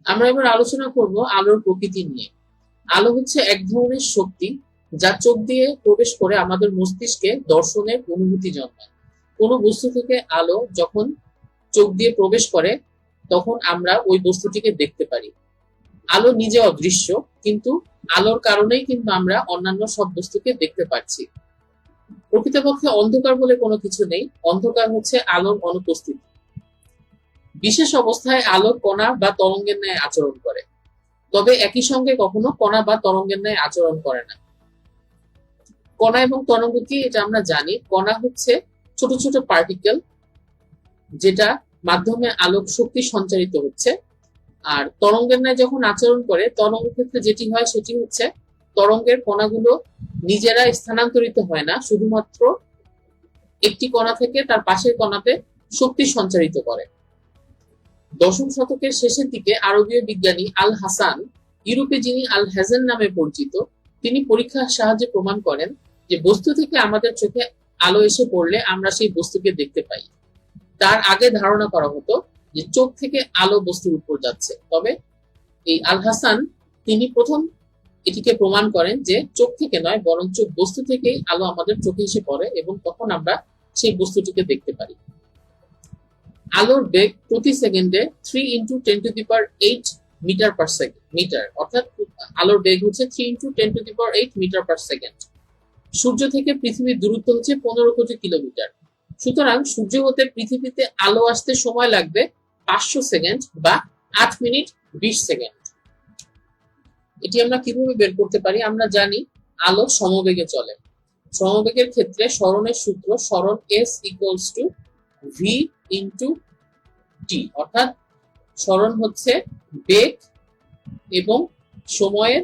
আমরা এবার আলোচনা করব আলোর প্রকৃতি নিয়ে। আলো হচ্ছে এক ধরনের শক্তি যা চোখ দিয়ে প্রবেশ করে আমাদের মস্তিষ্কে দর্শনের অনুভূতি জন্মায়। কোনো বস্তু থেকে আলো যখন চোখ দিয়ে প্রবেশ করে তখন আমরা ওই বস্তুটিকে দেখতে পারি। আলো নিজে অদৃশ্য, কিন্তু আলোর কারণেই কিন্তু আমরা অন্যান্য সব বস্তুকে দেখতে পাচ্ছি। প্রকৃতপক্ষে অন্ধকার বলে কোনো কিছু নেই, অন্ধকার হচ্ছে আলোর অনুপস্থিতি। বিশেষ অবস্থায় আলো কণা বা তরঙ্গের ন্যায় আচরণ করে, তবে একই সঙ্গে কখনো কণা বা তরঙ্গের ন্যায় আচরণ করে না। কণা এবং তরঙ্গ কি এটা আমরা জানি। কণা হচ্ছে ছোট ছোট পার্টিকেল, যেটা মাধ্যমে আলোক শক্তি সঞ্চারিত হচ্ছে। আর তরঙ্গের ন্যায় যখন আচরণ করে, তরঙ্গ ক্ষেত্রে যেটি হয় সেটি হচ্ছে তরঙ্গের কণাগুলো নিজেরা স্থানান্তরিত হয় না, শুধুমাত্র একটি কণা থেকে তার পাশের কণাতে শক্তি সঞ্চারিত করে। দশম শতকের শেষের দিকে আরবীয় বিজ্ঞানী আল হাসান, ইউরোপে যিনি আল হাজেন নামে পরিচিত, তিনি পরীক্ষার সাহায্যে প্রমাণ করেন যে বস্তু থেকে আমাদের চোখে আলো এসে পড়লে আমরা সেই বস্তুকে দেখতে পাই। তার আগে ধারণা করা হতো যে চোখ থেকে আলো বস্তুর উপর যাচ্ছে, তবে এই আল হাসান তিনি প্রথম এটিকে প্রমাণ করেন যে চোখ থেকে নয়, বরঞ্চ বস্তু থেকেই আলো আমাদের চোখে এসে পড়ে এবং তখন আমরা সেই বস্তুটিকে দেখতে পারি। আলোর বেগ প্রতি সেকেন্ডে 3 × 10⁸ মিটার পার সেকেন্ড মিটার, অর্থাৎ আলোর বেগ হচ্ছে 3 × 10⁸ মিটার পার সেকেন্ড। সূর্য থেকে পৃথিবীর দূরত্ব হচ্ছে 15 কোটি কিলোমিটার। সুতরাং সূর্য হতে পৃথিবীতে আলো আসতে সময় লাগবে 500 সেকেন্ড বা 8 মিনিট 20 সেকেন্ড। এটি আমরা কিভাবে বের করতে পারি? আমরা জানি আলো সমবেগে চলে। সমবেগের ক্ষেত্রে সরণের সূত্র, সরণ s = v × t, অর্থাৎ সরণ হচ্ছে বেগ এবং সময়ের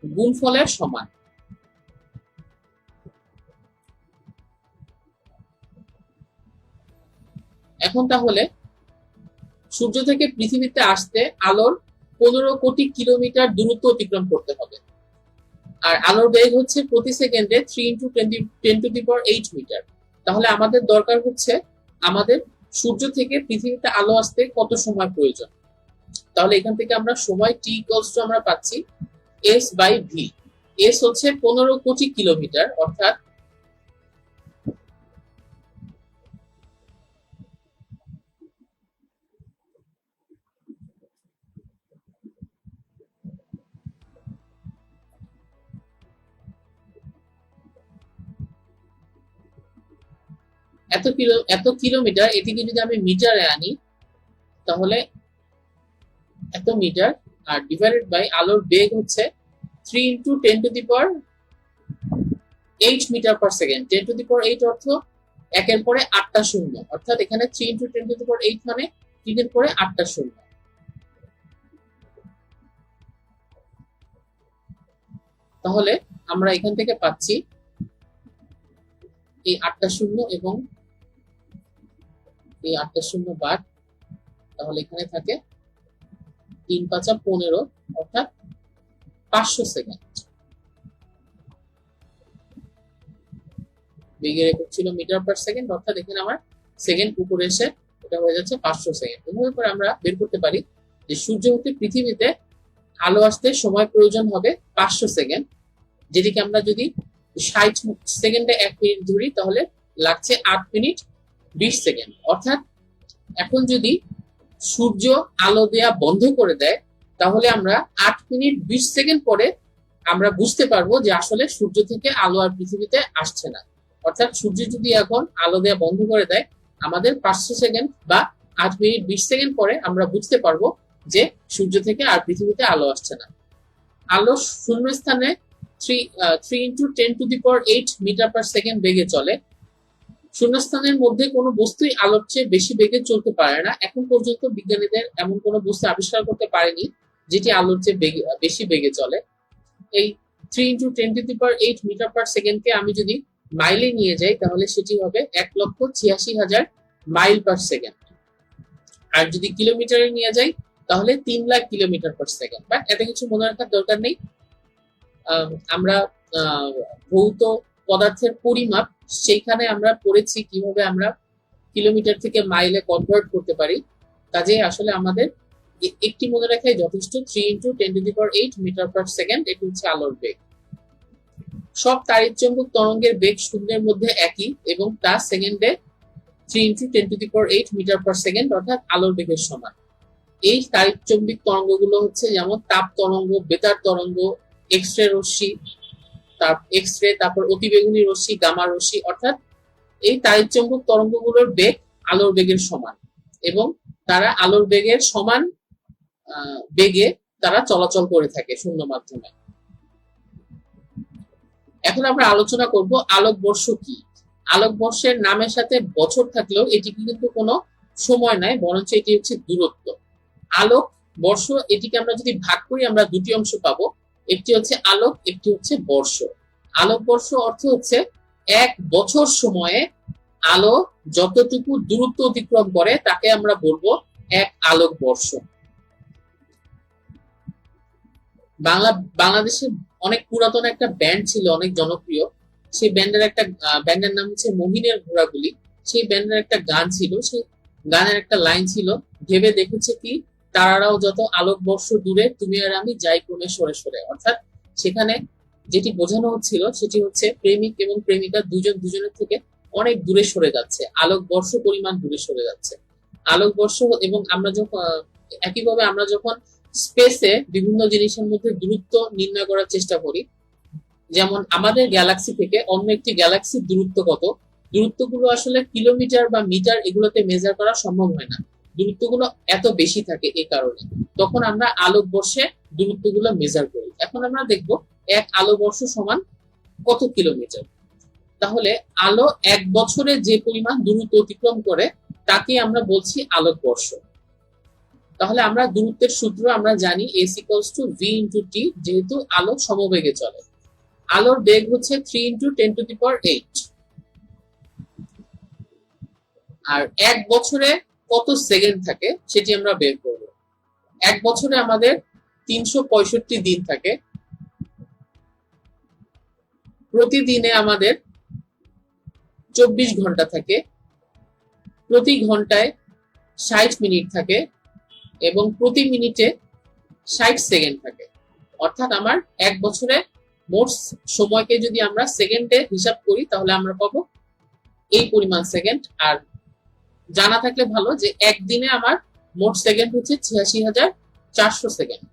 গুণফলের সমান। এখন তাহলে সূর্য থেকে পৃথিবীতে আসতে আলোর 15 কোটি কিলোমিটার দূরত্ব অতিক্রম করতে হবে, আর আলোর বেগ হচ্ছে প্রতি সেকেন্ডে 3 × 10⁸ মিটার। তাহলে আমাদের দরকার হচ্ছে আমাদের সূর্য থেকে পৃথিবীতে আলো আসতে কত সময় প্রয়োজন। তাহলে এখান থেকে আমরা সময় t = আমরা পাচ্ছি s/v। s হচ্ছে 15 কোটি কিলোমিটার, অর্থাৎ এত কিলোমিটার, এটিকে যদি আমি মিটারে আনি তাহলে এত মিটার, আর ডিভাইডেড বাই আলোর বেগ হচ্ছে 3 × 10⁸ মিটার পার সেকেন্ড। 10⁸ অর্থ একের পরে 8টা শূন্য, অর্থাৎ এখানে 3 × 10⁸ মানে 3 এর পরে 8টা শূন্য। তাহলে আমরা এখান থেকে পাচ্ছি এই 8টা শূন্য এবং এই 8টা শূন্য বাদ, তাহলে এখানে থাকে 3 × 5 = 15, অর্থাৎ 500 সেকেন্ড। বেগের একক ছিল মিটার পার সেকেন্ড, অর্থাৎ এখানে আমার সেকেন্ড উপরে এসে এটা হয়ে যাচ্ছে 500 সেকেন্ড। এভাবে করে আমরা বের করতে পারি যে সূর্য হতে পৃথিবীতে আলো আসতে সময় প্রয়োজন হবে 500 সেকেন্ড, যেটিকে আমরা যদি 60 সেকেন্ডে 1 মিনিট ধরি তাহলে লাগছে 8 মিনিট 20 সেকেন্ড। অর্থাৎ এখন যদি সূর্য আলো দেয়া বন্ধ করে দেয় তাহলে আমরা 8 মিনিট 20 সেকেন্ড পরে আমরা বুঝতে পারবো যে আসলে সূর্য থেকে আলো আর পৃথিবীতে আসছে না। অর্থাৎ সূর্য যদি এখন আলো দেয়া বন্ধ করে দেয়, আমাদের 500 সেকেন্ড বা 8 মিনিট 20 সেকেন্ড পরে আমরা বুঝতে পারবো যে সূর্য থেকে আর পৃথিবীতে আলো আসছে না। আলো শূন্য স্থানে 3 × 10⁸ মিটার পার সেকেন্ড বেগে চলে। শূন্যস্থানের মধ্যে কোনো বস্তুই আলোর চেয়ে বেশি বেগে চলতে পারে না। এখন পর্যন্ত বিজ্ঞানীদের এমন কোনো বস্তু আবিষ্কার করতে পারেনি যেটি আলোর চেয়ে বেশি বেগে চলে। এই 3 × 10⁸ মিটার পার সেকেন্ডকে আমি যদি মাইলে নিয়ে যাই তাহলে সেটি হবে 1,86,000 মাইল পার সেকেন্ড। আর যদি কিলোমিটারে নিয়ে যাই তাহলে 3 lakh kilometre per second. But এত কিছু মনে রাখার দরকার নেই। আমরা ভৌত পদার্থের পরিমাপ, সেইখানে আমরা পড়েছি কিভাবে আমরা কিলোমিটার থেকে মাইলে কনভার্ট করতে পারি। কাজেই আসলে আমাদের একটি মনে রাখাই যথেষ্ট, 3 × 10⁸ মিটার পার সেকেন্ড, এটি হচ্ছে আলোর বেগ। সব তাড়িৎচুম্বক তরঙ্গের বেগ শূন্যের মধ্যে একই এবং তা সেকেন্ডে 3 × 10⁸ মিটার পার সেকেন্ড অর্থাৎ আলোর বেগের সমান। এই তাড়িৎচুম্বক তরঙ্গগুলো হচ্ছে যেমন তাপ তরঙ্গ, বেতার তরঙ্গ, এক্স-রে রশ্মি, তারপর অতিবেগুনি রশ্মি, গামা রশ্মি, অর্থাৎ এই তাড়িৎচুম্বক তরঙ্গগুলোর বেগ আলোর বেগের সমান এবং তারা আলোর বেগের সমান বেগে তারা চলাচল করে থাকে শূন্য মাধ্যমে। এখন আমরা আলোচনা করব আলোকবর্ষ কি। আলোকবর্ষের নামের সাথে বছর থাকলেও এটি কিন্তু কোনো সময় নয়, বরঞ্চ এটি হচ্ছে দূরত্ব। আলোক বর্ষ, এটিকে আমরা যদি ভাগ করি আমরা দুটি অংশ পাবো, একটি হচ্ছে আলোক, একটি হচ্ছে বর্ষ। আলোকবর্ষ অর্থ হচ্ছে এক বছর সময়ে আলো যতটুকু দূরত্ব অতিক্রম করে তাকে আমরা বলবো এক আলোকবর্ষ। বাংলাদেশে অনেক পুরাতন একটা ব্যান্ড ছিল, অনেক জনপ্রিয়। সেই ব্যান্ডের নাম হচ্ছে মহিনের ঘোড়াগুলি। সেই ব্যান্ডের একটা গান ছিল, সেই গানের একটা লাইন ছিল, ভেবে দেখেছে কি তারারাও যত আলোকবর্ষ দূরে, তুমি আর আমি যাই ক্রমে সরে সরে। অর্থাৎ সেখানে যেটি বোঝানো হচ্ছিল সেটি হচ্ছে প্রেমিক এবং প্রেমিকা দুজন দুজনের থেকে অনেক দূরে সরে যাচ্ছে, আলোকবর্ষ পরিমাণ দূরে সরে যাচ্ছে। আলোকবর্ষ এবং আমরা যখন একইভাবে আমরা যখন স্পেসে বিভিন্ন জিনিসের মধ্যে দূরত্ব নির্ণয় করার চেষ্টা করি, যেমন আমাদের গ্যালাক্সি থেকে অন্য একটি গ্যালাক্সির দূরত্ব কত, দূরত্বগুলো আসলে কিলোমিটার বা মিটার এগুলোতে মেজার করা সম্ভব হয় না, দূরত্বগুলো এত বেশি থাকে। এই কারণে তখন আমরা আলোকবর্ষে দূরত্বগুলো মেজার করি। এখন আমরা দেখব এক আলোকবর্ষ সমান কত কিলোমিটার। তাহলে আলো এক বছরে যে পরিমাণ দূরত্ব অতিক্রম করে তাকে আমরা বলছি আলোকবর্ষ। তাহলে আমরা দূরত্বের সূত্র আমরা জানি s = v/t, যেহেতু আলো সমবেগে চলে। আলোর বেগ হচ্ছে 3 × 10⁸। আর এক বছরে কত সেকেন্ড থাকে সেটি আমরা বের করব। এক বছরে আমাদের 365 দিন থাকে, প্রতিদিনে আমাদের 24 ঘন্টা থাকে, প্রতি ঘন্টায় 60 মিনিট থাকে এবং প্রতি মিনিটে 60 সেকেন্ড থাকে। অর্থাৎ আমার এক বছরে মোট সময়কে যদি আমরা সেকেন্ডে হিসাব করি তাহলে আমরা পাবো এই পরিমাণ সেকেন্ড। আর জানা থাকলে ভালো যে একদিনে আমার মোট সেকেন্ড হচ্ছে ৮৬,৪০০ সেকেন্ড।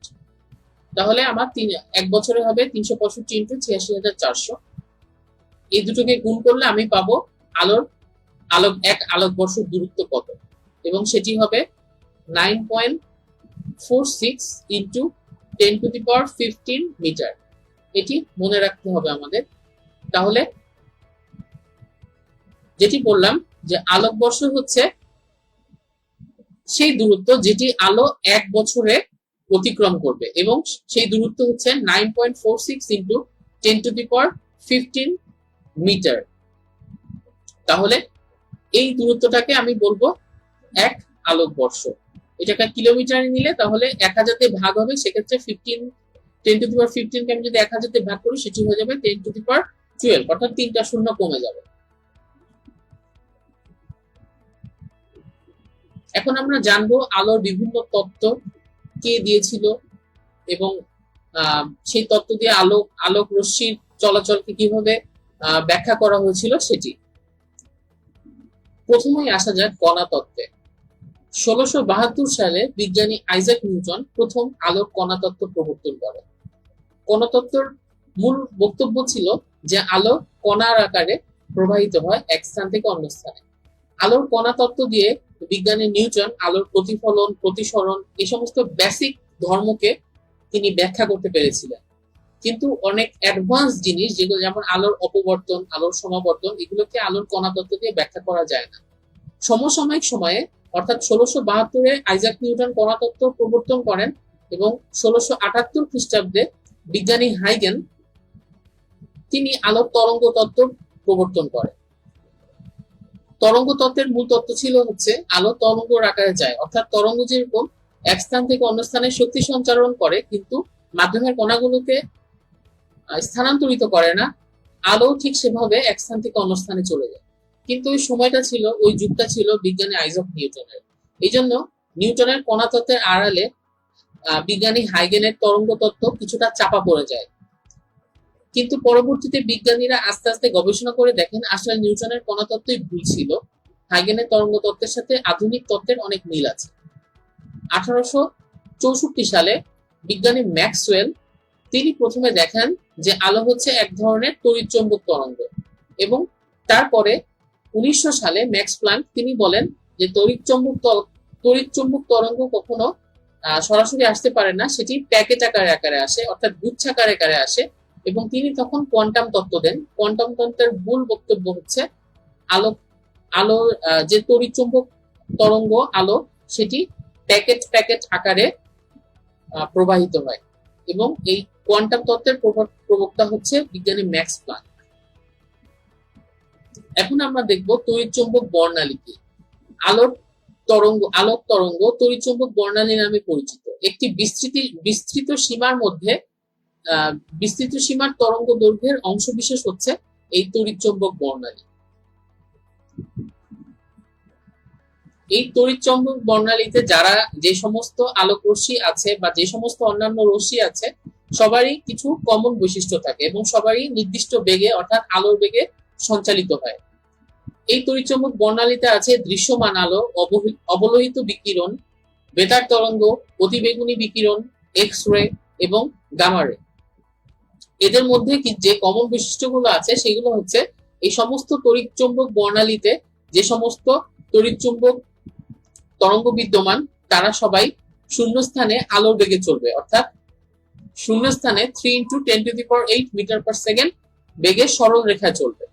তাহলে আমার এক বছরে হবে ৩৬৫ × ৮৬,৪০০। এই দুটোকে গুণ করলে আমি পাবো এক আলোকবর্ষ দূরত্ব কত, এবং সেটি হবে 9.46 × 10⁻15 মিটার। এটি মনে রাখতে হবে আমাদের। তাহলে যেটি বললাম যে আলোকবর্ষ হচ্ছে সেই দূরত্ব যেটি আলো এক বছরে অতিক্রম করবে, এবং সেই দূরত্ব হচ্ছে 9.46 × 10⁻15 মিটার। তাহলে এই দূরত্বটাকে আমি বলবো এক আলোকবর্ষ। এটাকে কিলোমিটারে নিলে তাহলে 1000 দিয়ে ভাগ হবে, সেক্ষেত্রে 10⁻15 কে আমি যদি 1000 দিয়ে ভাগ করি সেটি হয়ে যাবে 10⁻12, অর্থাৎ 3টা শূন্য কমে যাবে। এখন আমরা জানবো আলোর বিভিন্ন তত্ত্ব কে দিয়েছিল এবং সেই তত্ত্ব দিয়ে আলোক রশ্মির চলাচলকে কিভাবে ব্যাখ্যা করা হয়েছিল সেটি। প্রথমেই আসা যাক কণা তত্ত্বে। ১৬৭২ সালে বিজ্ঞানী আইজাক নিউটন প্রথম আলোর কণা তত্ত্ব প্রবর্তন করেন। কণা তত্ত্বের মূল বক্তব্য ছিল যে আলো কণার আকারে প্রবাহিত হয় এক স্থান থেকে অন্য স্থানে। আলোর কণা তত্ত্ব দিয়ে বিজ্ঞানী নিউটন আলোর প্রতিফলন, প্রতিসরণ এই সমস্ত বেসিক ধর্মকে তিনি ব্যাখ্যা করতে পেরেছিলেন। কিন্তু অনেক অ্যাডভান্স জিনিস যেগুলো যেমন আলোর অপবর্তন, আলোর সমাবর্তন, এগুলোকে আলোর কণা তত্ত্ব দিয়ে ব্যাখ্যা করা যায় না। সমসাময়িক সময়ে অর্থাৎ ১৬৭২-এ আইজাক নিউটন কণা তত্ত্ব প্রবর্তন করেন এবং ১৬৭৮ খ্রিস্টাব্দে বিজ্ঞানী হাইগেন তিনি আলোর তরঙ্গ তত্ত্ব প্রবর্তন করেন। তরঙ্গ তত্ত্বের মূল তত্ত্ব ছিল হচ্ছে আলো তরঙ্গর আকারে যায়, অর্থাৎ তরঙ্গ যেরকম এক স্থান থেকে অন্য স্থানে শক্তি সঞ্চারণ করে কিন্তু মাধ্যমের কণাগুলোকে স্থানান্তরিত করে না, আলো ঠিক সেভাবে এক স্থান থেকে অন্য স্থানে চলে যায়। কিন্তু ওই সময়টা ছিল, ওই যুগটা ছিল বিজ্ঞানী আইজাক নিউটনের। এই জন্য নিউটনের কণা তত্ত্বের আড়ালে বিজ্ঞানী হাইগেনের তরঙ্গ তত্ত্ব কিছুটা চাপা পড়ে যায়। কিন্তু পরবর্তীতে বিজ্ঞানীরা আস্তে আস্তে গবেষণা করে দেখেন আসলে নিউটনের কণা তত্ত্বই ভুল ছিল, হাইগেনের তরঙ্গ তত্ত্বের সাথে আধুনিক তত্ত্বের অনেক মিল আছে। 1864 সালে বিজ্ঞানী ম্যাক্সওয়েল তিনি প্রথমে দেখান যে আলো হচ্ছে এক ধরনের তড়িৎচুম্বক তরঙ্গ, এবং তারপরে 1900 সালে ম্যাক্স প্ল্যাঙ্ক তিনি বলেন যে তড়িৎচুম্বক তরঙ্গ কখনো সরাসরি আসতে পারে না, সেটি প্যাকেট আকারে আসে, অর্থাৎ গুচ্ছাকারে আকারে আসে। এবং তিনি তখন কোয়ান্টাম তত্ত্ব দেন। কোয়ান্টাম তত্ত্বের মূল বক্তব্য হচ্ছে আলো আলো যে তড়িৎচুম্বক তরঙ্গ আলো সেটি প্যাকেট আকারে প্রবাহিত হয়, এবং এই কোয়ান্টাম তত্ত্বের প্রবক্তা হচ্ছে বিজ্ঞানী ম্যাক্স প্ল্যাঙ্ক। এখন আমরা দেখব তড়িৎচুম্বক বর্ণালী কি। আলোক তরঙ্গ তড়িৎচুম্বক বর্ণালী নামে পরিচিত। একটি বিস্তৃত সীমার তরঙ্গ দৈর্ঘ্যের অংশবিশেষ হচ্ছে এই তড়িৎচুম্বক বর্ণালী। এই তড়িৎচুম্বক বর্ণালীতে যে সমস্ত আলোক রশ্মি আছে বা যে সমস্ত অন্যান্য রশ্মি আছে সবারই কিছু কমন বৈশিষ্ট্য থাকে এবং সবারই নির্দিষ্ট বেগে অর্থাৎ আলোর বেগে সঞ্চালিত হয়। এই তড়িৎচুম্বক বর্ণালীতে আছে দৃশ্যমান আলো, অবলোহিত বিকিরণ, বেতার তরঙ্গ, অতিবেগুনি বিকিরণ, এক্স রে এবং গামা রে। এদের মধ্যে যে কমন বৈশিষ্ট্যগুলো আছে সেগুলো হচ্ছে এই সমস্ত তড়িৎচুম্বক বর্ণালীতে যে সমস্ত তড়িৎচুম্বক তরঙ্গ বিদ্যমান তারা সবাই শূন্যস্থানে আলোর বেগে চলবে, অর্থাৎ শূন্যস্থানে 3 × 10⁸ মিটার পার সেকেন্ড বেগে সরল রেখায় চলবে।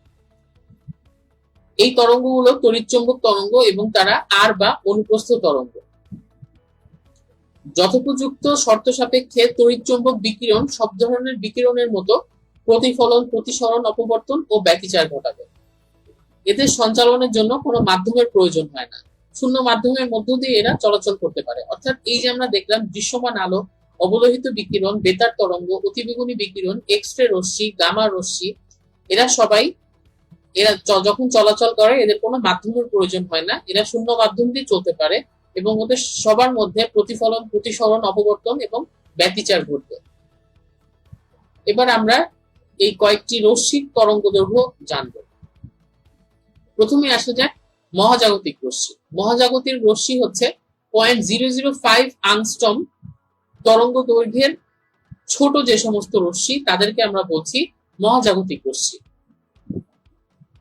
এই তরঙ্গগুলো তড়িৎচুম্বক তরঙ্গ এবং তারা আর বা অনুপ্রস্থ তরঙ্গ। যথোপযুক্ত শর্ত সাপেক্ষে তড়িৎচুম্বক বিকিরণ সব ধরনের বিকিরণের মতো প্রতিফলন, প্রতিসরণ, অপবর্তন ও ব্যতিচার ঘটাবে। এদের সঞ্চালনের জন্য কোনো মাধ্যমের প্রয়োজন হয় না, শূন্য মাধ্যমের মধ্য দিয়ে এরা চলাচল করতে পারে। অর্থাৎ এই যে আমরা দেখলাম দৃশ্যমান আলো, অবলোহিত বিকিরণ, বেতার তরঙ্গ, অতিবেগুনি বিকিরণ, এক্স রে রশ্মি, গামা রশ্মি, এরা যখন চলাচল করে এদের কোনো মাধ্যমের প্রয়োজন হয় না, এরা শূন্য মাধ্যম দিয়ে চলতে পারে এবং ওদের সবার মধ্যে প্রতিফলন, প্রতিসরণ, অপবর্তন এবং ব্যতিচার ঘটবে। এবার আমরা এই কয়েকটি রশ্মির তরঙ্গ দৈর্ঘ্য জানব। প্রথমে আসা যাক মহাজাগতিক রশ্মি। মহাজাগতিক রশ্মি হচ্ছে 0.005 আংস্ট্রম তরঙ্গ দৈর্ঘ্যের ছোট যে সমস্ত রশ্মি তাদেরকে আমরা বলছি মহাজাগতিক রশ্মি।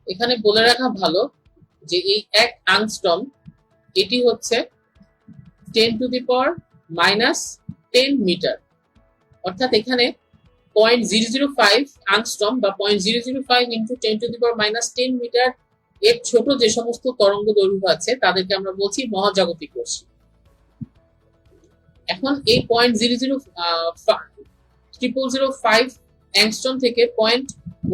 এখানে বলে রাখা ভালো যে এই 1 আংস্ট্রম এটি হচ্ছে 10⁻⁻10 মিটার, অর্থাৎ এখানে 0.005 আংস্ট্রম বা 0.005 × 10⁻⁻10 মিটার এর ছোট যে সমস্ত তরঙ্গ দৈর্ঘ্য আছে তাদেরকে আমরা বলছি মহাজাগতিক রশ্মি। এখন এই 0.005 অ্যাংস্ট্রম থেকে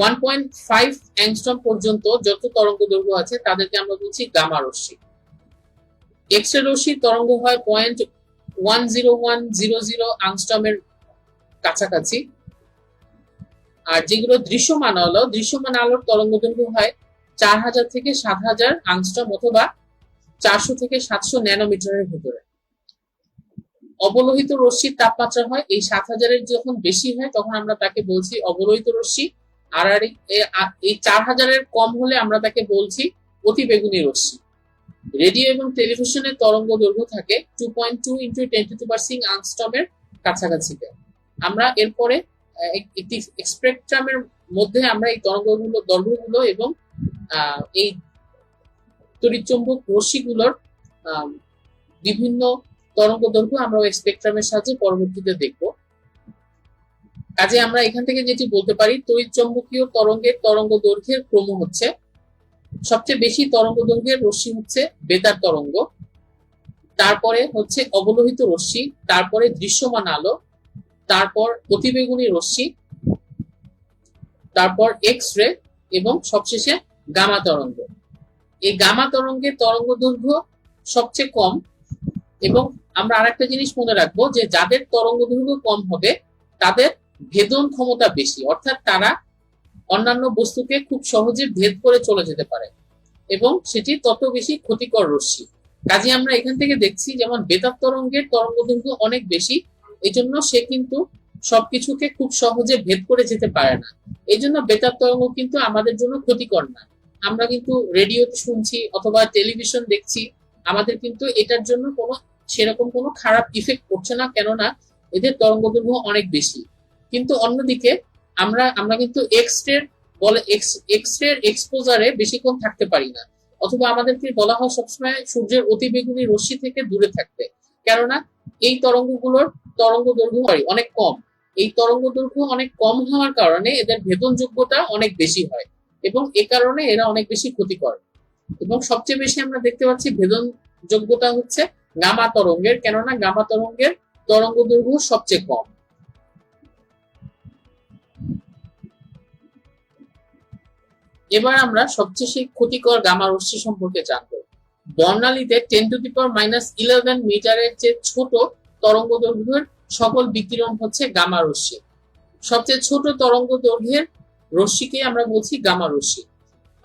1.5 অ্যাংস্ট্রম পর্যন্ত যত তরঙ্গ দৈর্ঘ্য আছে তাদেরকে আমরা বলছি গামা রশ্মি। এক্স রে রশ্মির তরঙ্গ হয় 0.10100 আংস্ট্রমের কাছাকাছি। আর যেগুলো দৃশ্যমান আলোর তরঙ্গ দৈর্ঘ্য হয় 4000 থেকে 7000 আংস্ট্রম অথবা 400 থেকে 700 ন্যানোমিটারের ভিতরে। অবলোহিত রশ্মির তাপমাত্রা হয় এই 7000 এর যখন বেশি হয় তখন আমরা তাকে বলছি অবলোহিত রশ্মি, আর এই 4000 এর কম হলে আমরা তাকে বলছি অতিবেগুনি রশ্মি। রেডিও এবং টেলিভিশনের তরঙ্গ দৈর্ঘ্য থাকে 2.2 × 10⁻6 আংস্ট্রমের কাছাকাছি। আমরা এরপরে একটি স্পেকট্রামের মধ্যে আমরা এই দৈর্ঘ্যগুলো এবং এই তড়িৎচুম্বক রশ্মিগুলোর বিভিন্ন তরঙ্গ দৈর্ঘ্য আমরা স্পেকট্রামের সাহায্যে পরবর্তীতে দেখব। কাজে আমরা এখান থেকে যেটি বলতে পারি তড়িৎচুম্বকীয় তরঙ্গের তরঙ্গ দৈর্ঘ্যের ক্রম হচ্ছে সবচেয়ে বেশি তরঙ্গ দৈর্ঘ্যের রশ্মি হচ্ছে বেতার তরঙ্গ, তারপরে হচ্ছে অবলোহিত রশ্মি, তারপরে দৃশ্যমান আলো, তারপর অতিবেগুনি রশ্মি, তারপর এক্স রে এবং সবশেষে গামা তরঙ্গ। এই গামা তরঙ্গের তরঙ্গ দৈর্ঘ্য সবচেয়ে কম, এবং আমরা আরেকটা জিনিস মনে রাখবো যে যাদের তরঙ্গ দৈর্ঘ্য কম হবে তাদের ভেদন ক্ষমতা বেশি, অর্থাৎ তারা অন্যান্য বস্তুকে খুব সহজে ভেদ করে চলে যেতে পারে এবং সেটি তত বেশি ক্ষতিকর রশ্মি। কাজে আমরা এখান থেকে দেখছি যেমন বেতার তরঙ্গের তরঙ্গ দৈর্ঘ্য অনেক বেশি এই জন্য সে কিন্তু সবকিছুকে খুব সহজে ভেদ করে যেতে পারে না। এই জন্য বেতার তরঙ্গ কিন্তু আমাদের জন্য ক্ষতিকর না। আমরা কিন্তু রেডিওতে শুনছি অথবা টেলিভিশন দেখছি, আমাদের কিন্তু এটার জন্য কোনো সেরকম কোনো খারাপ ইফেক্ট পড়ছে না, কেননা এদের তরঙ্গ দৈর্ঘ্য অনেক বেশি। কিন্তু অন্যদিকে আমরা আমরা কিন্তু এক্স রে এক্সপোজারে বেশিক্ষণ থাকতে পারি না, অথবা আমাদেরকে বলা হয় সবসময় সূর্যের অতিবেগুনি রশ্মি থেকে দূরে থাকতে, কেননা এই তরঙ্গগুলোর তরঙ্গ দৈর্ঘ্য অনেক কম। এই তরঙ্গ দৈর্ঘ্য অনেক কম হওয়ার কারণে এদের ভেদনযোগ্যতা অনেক বেশি হয়, এবং এ কারণে এরা অনেক বেশি ক্ষতিকর। এবং সবচেয়ে বেশি আমরা দেখতে পাচ্ছি ভেদন যোগ্যতা হচ্ছে গামা তরঙ্গের, কেননা গামা তরঙ্গের তরঙ্গ দৈর্ঘ্য সবচেয়ে কম। এবার আমরা সবচেয়ে ক্ষতিকর গামা রশ্মি সম্পর্কে জানবো। বর্ণালীতে 10⁻11 মিটারের চেয়ে ছোট তরঙ্গ দৈর্ঘ্যের সকল বিকিরণ হচ্ছে গামা রশ্মি। সবচেয়ে ছোট তরঙ্গ দৈর্ঘ্যের রশ্মিকে আমরা বলছি গামা রশ্মি।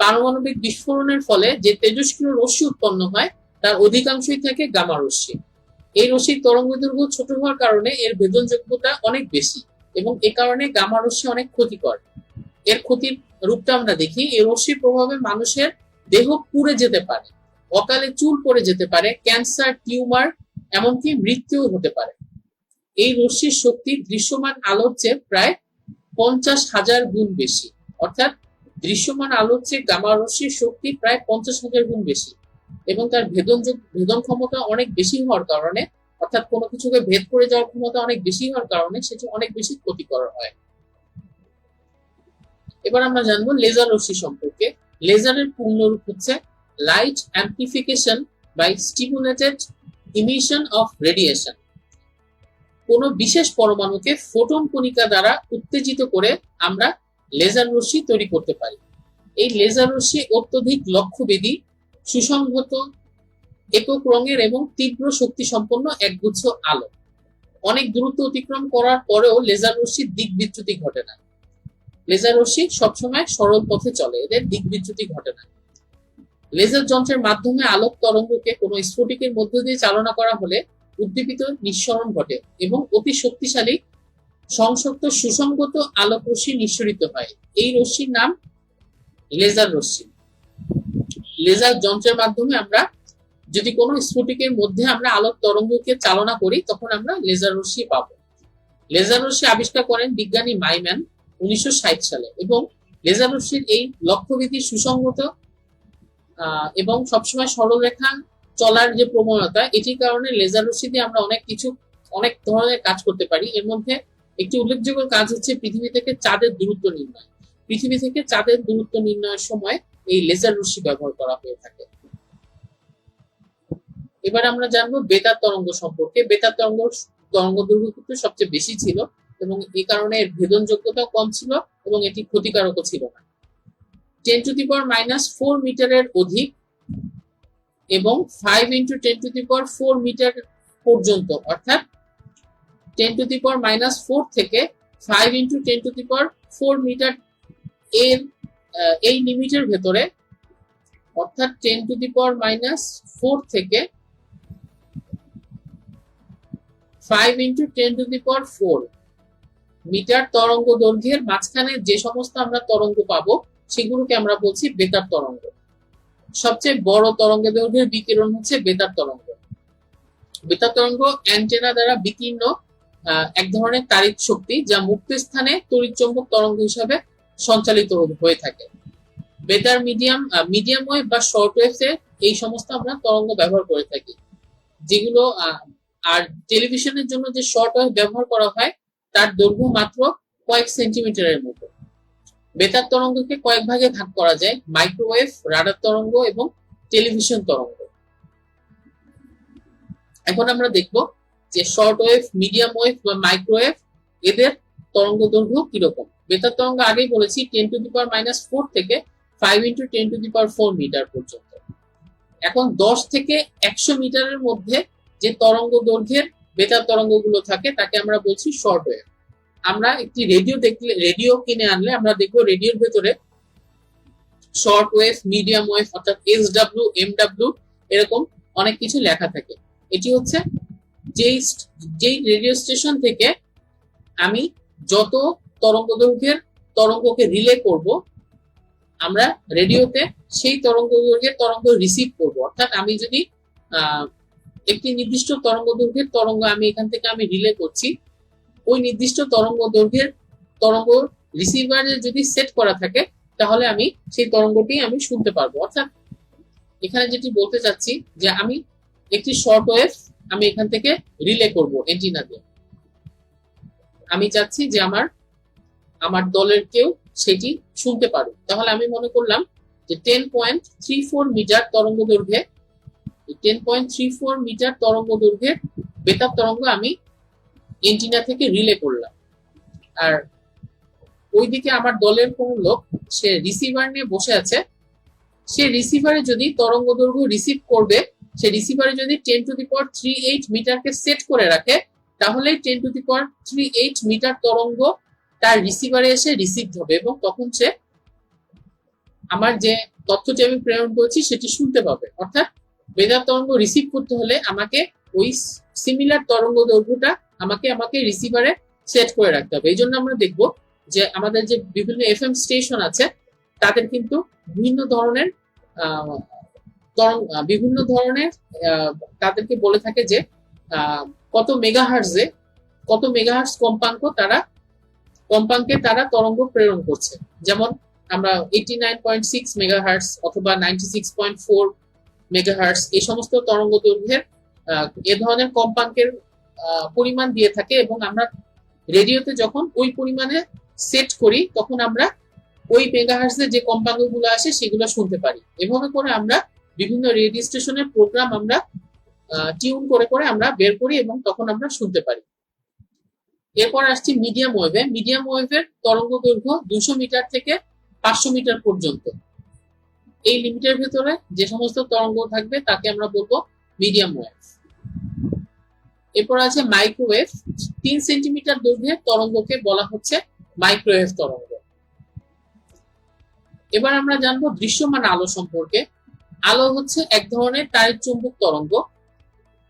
পারমাণবিক বিস্ফোরণের ফলে যে তেজস্ক্রিয় রশ্মি উৎপন্ন হয় তার অধিকাংশই থাকে গামা রশ্মি। এই রশ্মির তরঙ্গ দৈর্ঘ্য ছোট হওয়ার কারণে এর ভেদনযোগ্যতা অনেক বেশি, এবং এ কারণে গামা রশ্মি অনেক ক্ষতিকর। এর ক্ষতির রূপটা আমরা দেখি। এই রশ্মির প্রভাবে মানুষের দেহ পুড়ে যেতে পারে, অকালে চুল পড়ে যেতে পারে, ক্যান্সার, টিউমার, এমনকি মৃত্যুও হতে পারে। এই রশ্মির শক্তি দৃশ্যমান আলোর চেয়ে প্রায় 50,000 গুণ বেশি, অর্থাৎ দৃশ্যমান আলোর চেয়ে গামা রশ্মির শক্তি প্রায় 50,000 গুণ বেশি, এবং তার ভেদন ক্ষমতা অনেক বেশি হওয়ার কারণে, অর্থাৎ কোনো কিছুকে ভেদ করে যাওয়ার ক্ষমতা অনেক বেশি হওয়ার কারণে সেটি অনেক বেশি ক্ষতিকর হয়। এবার আমরা জানবো লেজার রশ্মি সম্পর্কে। লেজারের পূর্ণরূপ হচ্ছে light amplification by stimulated emission of radiation. কোনো বিশেষ পরমাণুকে ফোটন কণিকা দ্বারা উত্তেজিত করে আমরা লেজার রশ্মি তৈরি করতে পারি। এই লেজার রশ্মি অত্যধিক লক্ষ্যভেদী, সুসংহত, একক রঙের এবং তীব্র শক্তি সম্পন্ন একগুচ্ছ আলো। অনেক দূরত্ব অতিক্রম করার পরেও লেজার রশ্মির দিক বিচ্যুতি ঘটে না। লেজার রশ্মি সবসময় সরল পথে চলে, এদের দিক বিচ্যুতি ঘটে না। লেজার যন্ত্রের মাধ্যমে আলোক তরঙ্গকে কোনো স্ফটিকের মধ্য দিয়ে চালনা করা হলে উদ্দীপিত নিঃসরণ ঘটে এবং অতি শক্তিশালী সংসক্ত সুসংগত আলোক রশ্মি নিঃসরিত হয়। এই রশ্মির নাম লেজার রশ্মি। লেজার যন্ত্রের মাধ্যমে আমরা যদি কোনো স্ফটিকের মধ্যে আমরা আলোক তরঙ্গকে চালনা করি তখন আমরা লেজার রশ্মি পাবো। লেজার রশ্মি আবিষ্কার করেন বিজ্ঞানী মাইম্যান 1960 সালে, এবং লেজার রশ্মির এই লক্ষ্যভেদী, সুসংগত এবং সবসময় সরল রেখা চলার যে প্রবণতা, এটির কারণে লেজার রশ্মি দিয়ে আমরা অনেক ধরনের কাজ করতে পারি। এর মধ্যে একটি উল্লেখযোগ্য কাজ হচ্ছে পৃথিবী থেকে চাঁদের দূরত্ব নির্ণয়। পৃথিবী থেকে চাঁদের দূরত্ব নির্ণয়ের সময় এই লেজার রশ্মি ব্যবহার করা হয়ে থাকে। এবার আমরা জানবো বেতার তরঙ্গ সম্পর্কে। বেতার তরঙ্গ দৈর্ঘ্য কিন্তু সবচেয়ে বেশি ছিল, এবং এই কারণে এর ভেদনযোগ্যতাও কম ছিল এবং এটি ক্ষতিকারকও ছিল না। 10⁻⁴ মিটারের অধিক এবং 5 × 10⁴ মিটার পর্যন্ত, অর্থাৎ 10⁻⁴ থেকে 5 × 10⁴ মিটার এর এই লিমিটের ভেতরে, অর্থাৎ 10⁻⁴ থেকে 5 × 10⁴ মিটার তরঙ্গ দৈর্ঘ্যের মাঝখানে যে সমস্ত আমরা তরঙ্গ পাবো সেগুলোকে আমরা বলছি বেতার তরঙ্গ। সবচেয়ে বড় তরঙ্গ দৈর্ঘ্যের বিকিরণ হচ্ছে বেতার তরঙ্গ। বেতার তরঙ্গ অ্যান্টেনা দ্বারা বিকীর্ণ এক ধরনের তাড়িৎ শক্তি, যা মুক্ত স্থানে তড়িৎচুম্বক তরঙ্গ হিসাবে সঞ্চালিত হয়ে থাকে। বেতার মিডিয়াম ওয়েভ বা শর্ট ওয়েভে এই সমস্ত আমরা তরঙ্গ ব্যবহার করে থাকি, যেগুলো আর টেলিভিশনের জন্য যে শর্ট ওয়েভ ব্যবহার করা হয় তার দৈর্ঘ্য মাত্র কয়েক সেন্টিমিটারের মতো। বেতার তরঙ্গকে কয়েক ভাগে ভাগ করা যায়: মাইক্রোওয়েভ, রাডার তরঙ্গ এবং টেলিভিশন তরঙ্গ। এখন আমরা দেখব যে শর্ট ওয়েভ, মিডিয়াম ওয়েভ বা মাইক্রোওয়েভ এদের তরঙ্গ দৈর্ঘ্য কিরকম। বেতার তরঙ্গ আগেই বলেছি 10⁻⁴ থেকে 5 × 10⁻⁴ মিটার পর্যন্ত। এখন 10 থেকে 100 মিটারের মধ্যে যে তরঙ্গ দৈর্ঘ্যের বেতার তরঙ্গগুলো থাকে তাকে আমরা বলছি শর্ট ওয়েভ। আমরা একটি রেডিও কিনে আনলে আমরা দেখবো রেডিওর ভেতরে শর্ট ওয়েভ, মিডিয়াম ওয়েভ অর্থাৎ SW, MW এরকম অনেক কিছু লেখা থাকে। এটি হচ্ছে যেই যেই রেডিও স্টেশন থেকে আমি যত তরঙ্গ দৈর্ঘ্যের তরঙ্গকে রিলে করব, আমরা রেডিওতে সেই তরঙ্গ দৈর্ঘ্যের তরঙ্গ রিসিভ করব। অর্থাৎ আমি যদি একটি নির্দিষ্ট তরঙ্গ দৈর্ঘ্যের তরঙ্গ আমি এখান থেকে আমি রিলে করছি, ওই নির্দিষ্ট তরঙ্গ দৈর্ঘ্যের তরঙ্গ রিসিভারে যদি সেট করা থাকে, তাহলে আমি সেই তরঙ্গটি আমি শুনতে পারবো। অর্থাৎ এখানে যেটি বলতে চাচ্ছি যে আমি একটি শর্ট ওয়েভ আমি এখান থেকে রিলে করব এন্টিনা দিয়ে। আমি চাচ্ছি যে আমার দলের কেউ সেটি শুনতে পারুক। তাহলে আমি মনে করলাম যে 10.34 মিটার তরঙ্গ দৈর্ঘ্যে 10.34 মিটার তরঙ্গ দৈর্ঘ্যের বেতার তরঙ্গ আমি এন্টিনা থেকে রিলে করলাম। আর ওইদিকে আমার দলের কোন লোক সে রিসিভার নিয়ে বসে আছে, সে রিসিভারে যদি তরঙ্গ দৈর্ঘ্য রিসিভ করবে, সে রিসিভারে যদি 10⁻38 মিটারকে সেট করে রাখে, তাহলে 10⁻38 মিটার তরঙ্গ তার রিসিভারে এসে রিসিভ হবে এবং তখন সে আমার যে তথ্যটি আমি প্রেরণ করছি সেটি শুনতে পাবে। অর্থাৎ বেতার তরঙ্গ রিসিভ করতে হলে আমাকে ওই সিমিলার তরঙ্গ দৈর্ঘ্যটা আমাকে রিসিভারে সেট করে রাখতে হবে। এই জন্য আমরা দেখব যে আমাদের যে বিভিন্ন এফএম স্টেশন আছে তাদের কিন্তু বিভিন্ন ধরনের তাদেরকে বলে থাকে যে কত মেগাহার্জ কম্পাঙ্কে তারা তরঙ্গ প্রেরণ করছে। যেমন আমরা 89.6 মেগাহার্জ অথবা 96.4 মেগাহার্জ এই সমস্ত তরঙ্গ দৈর্ঘ্যের এ ধরনের কম্পাঙ্কের পরিমাণ দিয়ে থাকে এবং আমরা রেডিওতে যখন ওই পরিমাণে সেট করি তখন আমরা ওই মেগাহার্জের যে কম্পাঙ্কগুলো আসে সেগুলো শুনতে পারি। এভাবে করে আমরা বিভিন্ন রেডিও স্টেশনের প্রোগ্রাম আমরা টিউন করে আমরা বের করি এবং তখন আমরা শুনতে পারি। এরপর আসছি মিডিয়াম ওয়েভে। মিডিয়াম ওয়েভের তরঙ্গ দৈর্ঘ্য 200 মিটার থেকে 500 মিটার পর্যন্ত। এই লিমিটের ভেতরে যে সমস্ত তরঙ্গ থাকবে তাকে আমরা বলবো মিডিয়াম ওয়েভ। এরপর আছে মাইক্রোওয়েভ। 3 সেন্টিমিটার দৈর্ঘ্যের তরঙ্গকে বলা হচ্ছে মাইক্রোওয়েভ তরঙ্গ। এবার আমরা জানবো দৃশ্যমান আলো সম্পর্কে। আলো হচ্ছে এক ধরনের তাড়িৎ চুম্বক তরঙ্গ।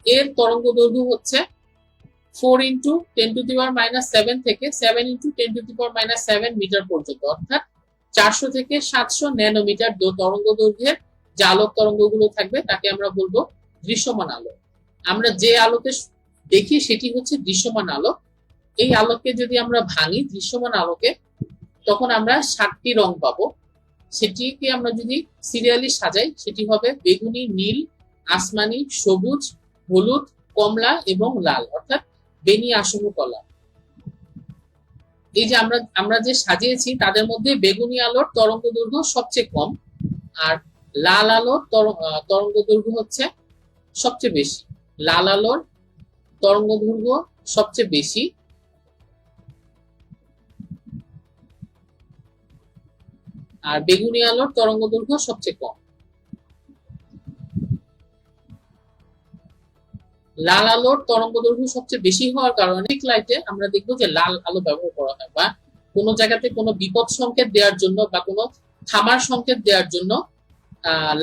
এর তরঙ্গ দৈর্ঘ্য হচ্ছে 4 × 10⁻⁷ থেকে 7 × 10⁻⁷ মিটার পর্যন্ত। অর্থাৎ 400 থেকে 700 ন্যানোমিটার তরঙ্গ দৈর্ঘ্যের যে আলোক তরঙ্গগুলো থাকবে তাকে আমরা বলবো দৃশ্যমান আলো। আমরা যে আলোকে দেখি সেটি হচ্ছে দৃশ্যমান আলো। এই আলোকে যদি আমরা ভাঙি দৃশ্যমান আলোকে, তখন আমরা 7টি রং পাবো। সেটিকে আমরা যদি সিরিয়ালি সাজাই সেটি হবে বেগুনি, নীল, আসমানি, সবুজ, হলুদ, কমলা এবং লাল, অর্থাৎ বেনি, আসম, কলা। এই যে আমরা যে সাজিয়েছি তাদের মধ্যে বেগুনি আলোর তরঙ্গ দৈর্ঘ্য সবচেয়ে কম, আর লাল আলোর তরঙ্গ দৈর্ঘ্য হচ্ছে সবচেয়ে বেশি। লাল আলোর তরঙ্গ দৈর্ঘ্য সবচেয়ে বেশি, আর বেগুনি আলোর তরঙ্গ দৈর্ঘ্য সবচেয়ে কম। লাল আলোর তরঙ্গ দৈর্ঘ্য সবচেয়ে বেশি হওয়ার কারণে লাইটে আমরা দেখবো যে লাল আলো ব্যবহার করা হয়, বা কোনো জায়গাতে কোনো বিপদ সংকেত দেওয়ার জন্য বা কোনো থামার সংকেত দেওয়ার জন্য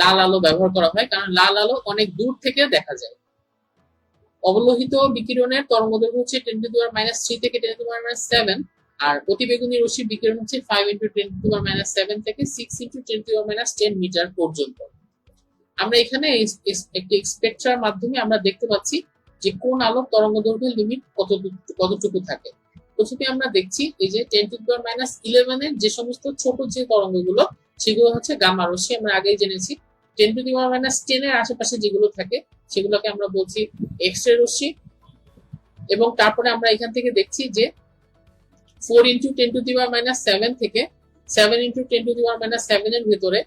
লাল আলো ব্যবহার করা হয়, কারণ লাল আলো অনেক দূর থেকে দেখা যায়। অবলোহিত বিকিরণের তরঙ্গ দৈর্ঘ্য হচ্ছে 10⁻³ থেকে 10⁻⁷, আর অতিবেগুনি রশ্মির বিকিরণ হচ্ছে 5 × 10⁻⁷ থেকে 6 × 10⁻10 মিটার পর্যন্ত। আমরা এখানে একটি স্পেকট্রার মাধ্যমে আমরা দেখতে পাচ্ছি যে কোন আলোক তরঙ্গ দৈর্ঘ্যের লিমিট কতটুকু থাকে। প্রথমে আমরা দেখছি এই যে 10⁻11 এর যে সমস্ত ছোট যে তরঙ্গগুলো সেগুলো হচ্ছে গামা রশ্মি। আমরা আগেই জেনেছি 10⁻10 এর আশেপাশে যেগুলো থাকে সেগুলোকে আমরা বলছি এক্স রে রশ্মি। এবং তারপরে আমরা এখান থেকে দেখছি যে 4 × 10⁻7 থেকে 7 × 10⁻7 এর ভেতরে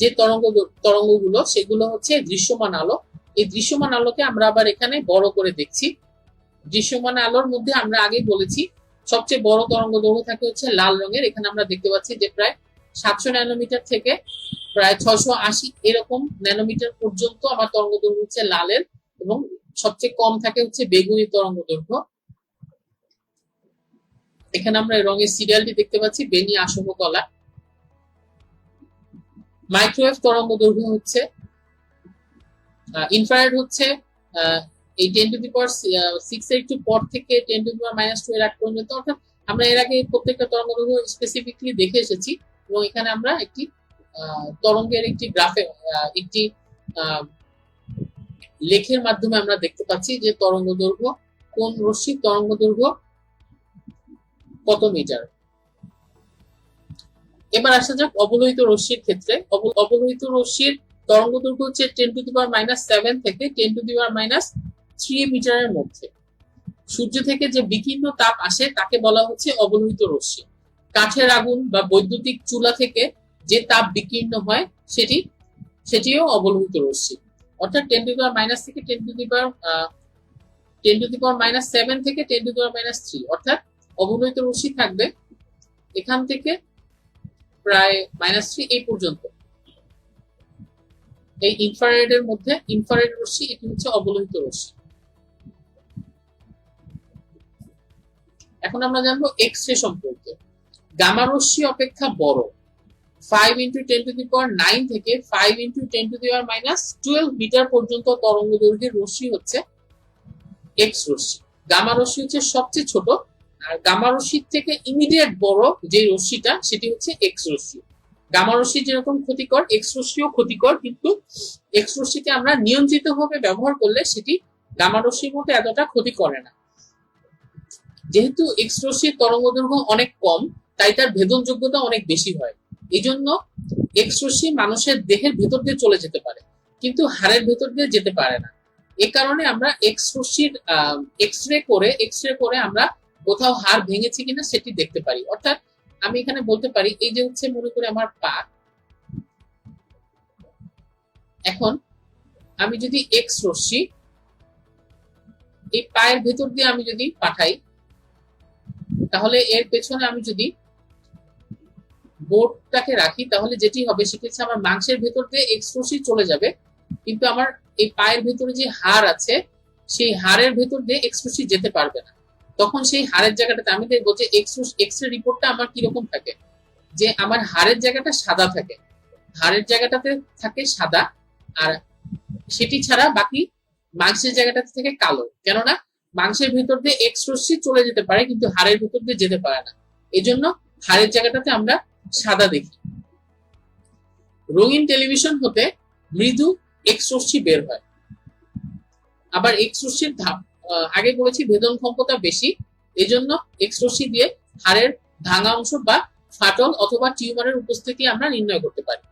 যে তরঙ্গগুলো সেগুলো হচ্ছে দৃশ্যমান আলো। এই দৃশ্যমান আলোকে আমরা আবার এখানে বড় করে দেখছি। দৃশ্যমান আলোর মধ্যে আমরা আগে বলেছি সবচেয়ে বড় তরঙ্গ দৈর্ঘ্য থাকে হচ্ছে লাল রঙের। এখানে আমরা দেখতে পাচ্ছি যে প্রায় 700 ন্যানোমিটার থেকে প্রায় 680 এরকম ন্যানোমিটার পর্যন্ত আমার তরঙ্গ দৈর্ঘ্য হচ্ছে লালের, এবং সবচেয়ে কম থাকে হচ্ছে বেগুনি তরঙ্গ দৈর্ঘ্য। এখানে আমরা রঙের সিরিয়ালটি দেখতে পাচ্ছি বেনি, আসম, কলা। মাইক্রোওয়েভ তরঙ্গ দৈর্ঘ্য হচ্ছে ইনফ্রারেড হচ্ছে এই 10⁻6 এর একটু পর থেকে 10⁻2 এর আগ পর্যন্ত, অর্থাৎ আমরা এর আগে প্রত্যেকটা তরঙ্গদৈর্ঘ্য স্পেসিফিকলি দেখে এসেছি এবং এখানে আমরা একটি তরঙ্গের একটি গ্রাফে একটি লেখের মাধ্যমে আমরা দেখতে পাচ্ছি যে তরঙ্গদৈর্ঘ্য কোন রশ্মির তরঙ্গদৈর্ঘ্য কত মিটার। এবার আসা যাক অবলোহিত রশ্মির ক্ষেত্রে। অবলোহিত রশ্মির তরঙ্গদৈর্ঘ্য হচ্ছে 10⁻7 থেকে 10⁻3 মিটারের মধ্যে। সূর্য থেকে যে বিকিরণ তাপ আসে তাকে বলা হচ্ছে অবলোহিত রশ্মি। কাঠের আগুন বা বৈদ্যুতিক চুলা থেকে যে তাপ বিকিরণ হয় সেটিও অবলোহিত রশ্মি। অর্থাৎ 10⁻- থেকে 10⁻7 থেকে 10⁻3, অর্থাৎ অবলোহিত রশ্মি থাকবে এখান থেকে প্রায় -3 এই পর্যন্ত। এই ইনফ্রারেডের মধ্যে ইনফ্রারেড রশ্মি, এটি হচ্ছে অবলোহিত রশ্মি। এখন আমরা জানবো এক্স রে সম্পর্কে। গামা রশ্মি অপেক্ষা বড় 5 × 10⁹ থেকে 5 × 10⁻12 মিটার পর্যন্ত তরঙ্গ দৈর্ঘ্যের রশ্মি হচ্ছে এক্স রশ্মি। গামা রশ্মি হচ্ছে সবচেয়ে ছোট, আর গামা রশ্মির থেকে ইমিডিয়েট বড় যে রশ্মিটা সেটি হচ্ছে এক্স রশ্মি। গামা রশ্মি যেরকম ক্ষতিকর, এক্স রশ্মিও ক্ষতিকর, কিন্তু এক্স রশ্মিকে আমরা নিয়ন্ত্রিতভাবে ব্যবহার করলে সেটি গামা রশ্মির মতো এতটা ক্ষতি করে না। যেহেতু এক্স রশ্মির তরঙ্গদৈর্ঘ্য অনেক কম, তাই তার ভেদনযোগ্যতা অনেক বেশি হয়। এই জন্য এক্স রশ্মি মানুষের দেহের ভেতর দিয়ে চলে যেতে পারে, কিন্তু হাড়ের ভেতর দিয়ে যেতে পারে না। এ কারণে আমরা এক্স রশ্মির এক্স রে করে আমরা কোথাও হাড় ভেঙেছে কিনা সেটি দেখতে পারি। অর্থাৎ আমি এখানে বলতে পারি, এই যে হচ্ছে মনে করে আমার পা, এখন আমি যদি এক্স রশ্মি এই পায়ের ভেতর দিয়ে আমি যদি পাঠাই, তাহলে এর পেছনে আমি যদি বোর্ডটাকে রাখি, তাহলে যেটি হবে সেটি হচ্ছে আমার মাংসের ভেতর দিয়ে এক্স রশ্মি চলে যাবে, কিন্তু আমার এই পায়ের ভেতরে যে হাড় আছে সেই হাড়ের ভেতর দিয়ে এক্স রশ্মি যেতে পারবে না। তখন সেই হাড়ের জায়গাটাতে আমি দেখবো যে এক্স রে রিপোর্টটা আমার কিরকম থাকে, যে আমার হাড়ের জায়গাটা সাদা থাকে, হাড়ের জায়গাটাতে থাকে সাদা, আর সেটি ছাড়া বাকি মাংসের জায়গাটাতে থেকে কালো। কেননা মাংসের ভিতর দিয়ে এক্স রশ্মি চলে যেতে পারে কিন্তু হাড়ের ভিতর দিয়ে যেতে পারে না, এই জন্য হাড়ের জায়গাটাতে আমরা সাদা দেখি। রঙিন টেলিভিশন হতে মৃদু এক্স রশ্মি বের হয়। আবার এক্স রশ্মির আগে বলেছি ভেদন ক্ষমতা বেশি, এজন্য এক্স রশ্মি দিয়ে হাড়ের ভাঙা অংশ বা ফাটল অথবা টিউমারের উপস্থিতি আমরা নির্ণয় করতে পারি।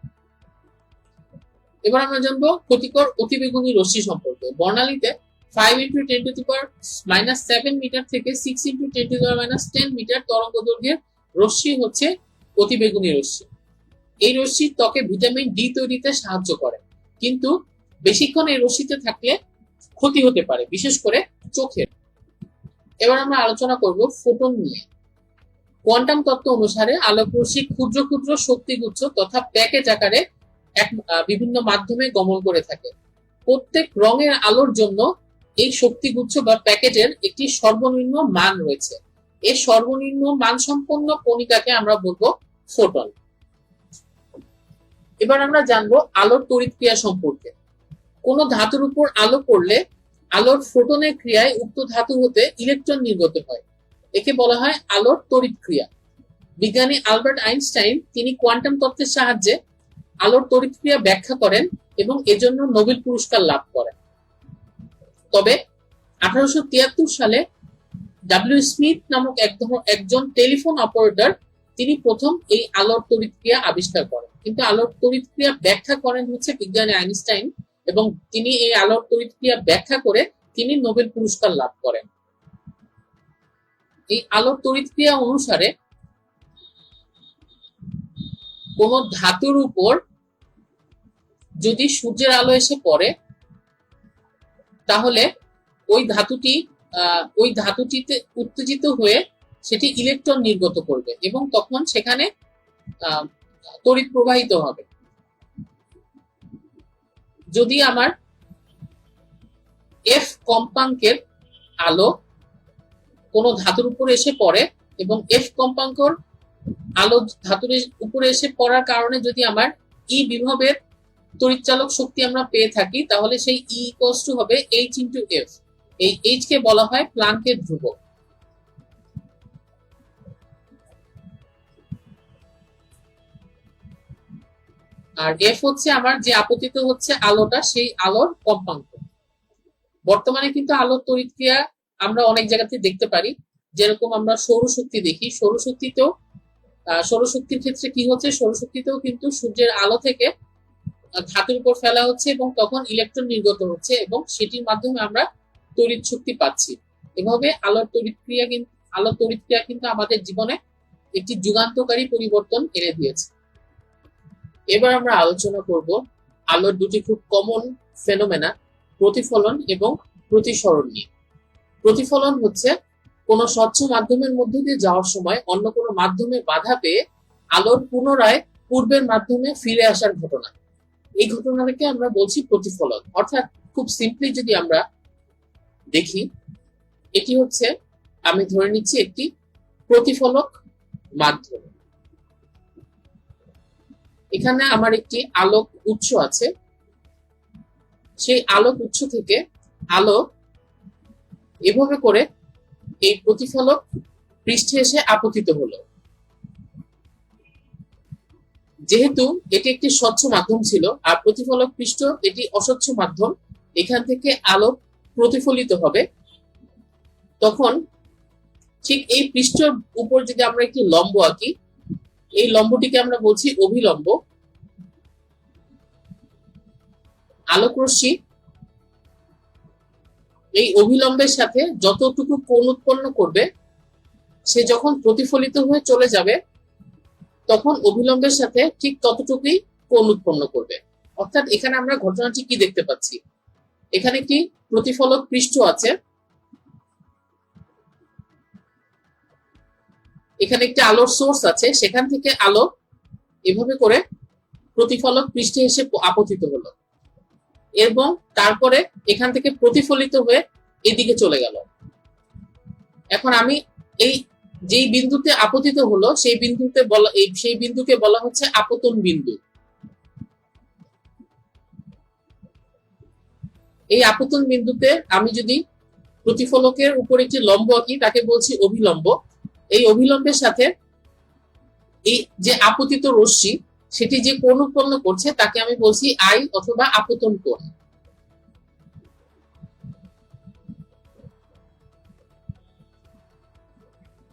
এবার আমরা জানবো ক্ষতিকর অতিবেগুনি রশ্মি সম্পর্কে। বর্ণালীতে 5 × 10⁻7 মিটার থেকে 6 × 10⁻10 মিটার তরঙ্গ দৈর্ঘ্যের রশ্মি হচ্ছে অতিবেগুনি রশ্মি। এই রশ্মি ত্বকে ভিটামিন ডি তৈরিতে সাহায্য করে, কিন্তু বেশিক্ষণ এই রশ্মিতে থাকলে ক্ষতি হতে পারে, বিশেষ করে চোখের। এবার আমরা আলোচনা করব ফোটন নিয়ে। কোয়ান্টাম তত্ত্ব অনুসারে আলোক রশ্মি ক্ষুদ্র ক্ষুদ্র শক্তিগুচ্ছ তথা প্যাকেজ আকারে বিভিন্ন মাধ্যমে গমন করে থাকে। প্রত্যেক রঙের আলোর জন্য এই শক্তিগুচ্ছ বা প্যাকেজের একটি সর্বনিম্ন মান রয়েছে। এই সর্বনিম্ন মান সম্পন্ন কণিকাকে আমরা বলবো ফোটন। এবার আমরা জানবো আলোর তড়িৎ ক্রিয়া সম্পর্কে। কোন ধাতুর উপর আলো পড়লে আলোর ফোটনের ক্রিয়ায় উক্ত ধাতু হতে ইলেকট্রন নির্গত হয়, একে বলা হয় আলোর তড়িৎ ক্রিয়া। বিজ্ঞানী আলবার্ট আইনস্টাইন তিনি কোয়ান্টাম তত্ত্বের সাহায্যে আলোর তড়িৎ ক্রিয়া ব্যাখ্যা করেন এবং এজন্য নোবেল পুরস্কার লাভ করেন। তবে 1873 সালে ডব্লিউ স্মিথ নামক একজন টেলিফোন অপারেটর তিনি প্রথম এই আলোর তড়িৎ ক্রিয়া আবিষ্কার করেন, কিন্তু আলোর তড়িৎ ক্রিয়া ব্যাখ্যা করেন হচ্ছে বিজ্ঞানী আইনস্টাইন, এবং তিনি এই আলোর তড়িৎ ক্রিয়া ব্যাখ্যা করে তিনি নোবেল পুরস্কার লাভ করেন। এই আলোর তড়িৎ ক্রিয়া অনুসারে কোন ধাতুর উপর যদি সূর্যের আলো এসে পড়ে, তাহলে ওই ধাতুটিতে উত্তেজিত হয়ে সেটি ইলেকট্রন নির্গত করবে এবং তখন সেখানে তড়িৎ প্রবাহিত হবে। যদি আমার এফ কম্পাঙ্কের আলো কোন ধাতুর উপরে এসে পড়ে এবং এফ কম্পাঙ্কর আলো ধাতুর উপরে এসে পড়ার কারণে যদি আমার ই বিভবের তড়িৎচালক শক্তি আমরা পেয়ে থাকি, তাহলে সেই ই ইকুয়ালস টু হবে এইচ ইন্টু এফ। এই এইচ কে বলা হয় প্লাঙ্কের ধ্রুবক। আর এফ হচ্ছে আমার যে আপতিত হচ্ছে আলোটা, সেই আলোর কম্পাঙ্ক। বর্তমানে কিন্তু আলোর তড়িৎ ক্রিয়া আমরা অনেক জায়গাতে দেখতে পারি, যেরকম আমরা সৌরশক্তি দেখি। সৌরশক্তির ক্ষেত্রে কি হচ্ছে, সৌরশক্তিতেও কিন্তু সূর্যের আলো থেকে ধাতুর উপর ফেলা হচ্ছে এবং তখন ইলেকট্রন নির্গত হচ্ছে এবং সেটির মাধ্যমে আমরা তড়িৎ শক্তি পাচ্ছি। এভাবে আলোর তড়িৎ ক্রিয়া কিন্তু আমাদের জীবনে একটি যুগান্তকারী পরিবর্তন এনে দিয়েছে। এবার আমরা আলোচনা করব আলোর দুটি খুব কমন ফেনোমেনা, প্রতিফলন এবং প্রতিসরণ নিয়ে। প্রতিফলন হচ্ছে কোনো স্বচ্ছ মাধ্যমের মধ্য দিয়ে যাওয়ার সময় অন্য কোনো মাধ্যমে বাধা পেয়ে আলোর পুনরায় পূর্বের মাধ্যমে ফিরে আসার ঘটনা। এই ঘটনাটাকে আমরা বলছি প্রতিফলন। অর্থাৎ খুব সিম্পলি যদি আমরা দেখি, এটি হচ্ছে, আমি ধরে নিচ্ছি একটি প্রতিফলক মাধ্যম। এখানে আমার একটি আলোক উৎস আছে, সেই আলোক উৎস থেকে আলো এভাবে করে এই প্রতিফলক পৃষ্ঠে এসে আপতিত হলো। যেহেতু এটি একটি স্বচ্ছ মাধ্যম ছিল আর প্রতিফলক পৃষ্ঠ এটি অস্বচ্ছ মাধ্যম, এখান থেকে আলো প্রতিফলিত হবে। তখন ঠিক এই পৃষ্ঠের উপর যদি আমরা একটি লম্ব আঁকি, এই লম্বটিকে আমরা বলছি অভিলম্ব। আলোক রশ্মি এই অভিলম্বের সাথে যতটুকু কোণ উৎপন্ন করবে, সে যখন প্রতিফলিত হয়ে চলে যাবে তখন অভিলম্বের সাথে ঠিক ততটুকুই কোণ উৎপন্ন করবে। অর্থাৎ এখানে আমরা ঘটনাটি কি দেখতে পাচ্ছি, এখানে একটি প্রতিফলক পৃষ্ঠ আছে, এখানে একটি আলোর সোর্স আছে, সেখান থেকে আলো এভাবে করে প্রতিফলক পৃষ্ঠে এসে আপতিত হলো এবং তারপরে এখান থেকে প্রতিফলিত হয়ে এদিকে চলে গেল। এখন আমি এই যেই বিন্দুতে আপতিত হলো সেই বিন্দুকে বলা হচ্ছে আপতন বিন্দু। এই আপতন বিন্দুতে আমি যদি প্রতিফলকের উপর একটি লম্ব আঁকি, তাকে বলছি অভিলম্ব। এই অভিলম্বের সাথে এই যে আপতিত রশ্মি সেটি যে কোণ উৎপন্ন করছে তাকে আমি বলছি আই অথবা আপতন কোণ।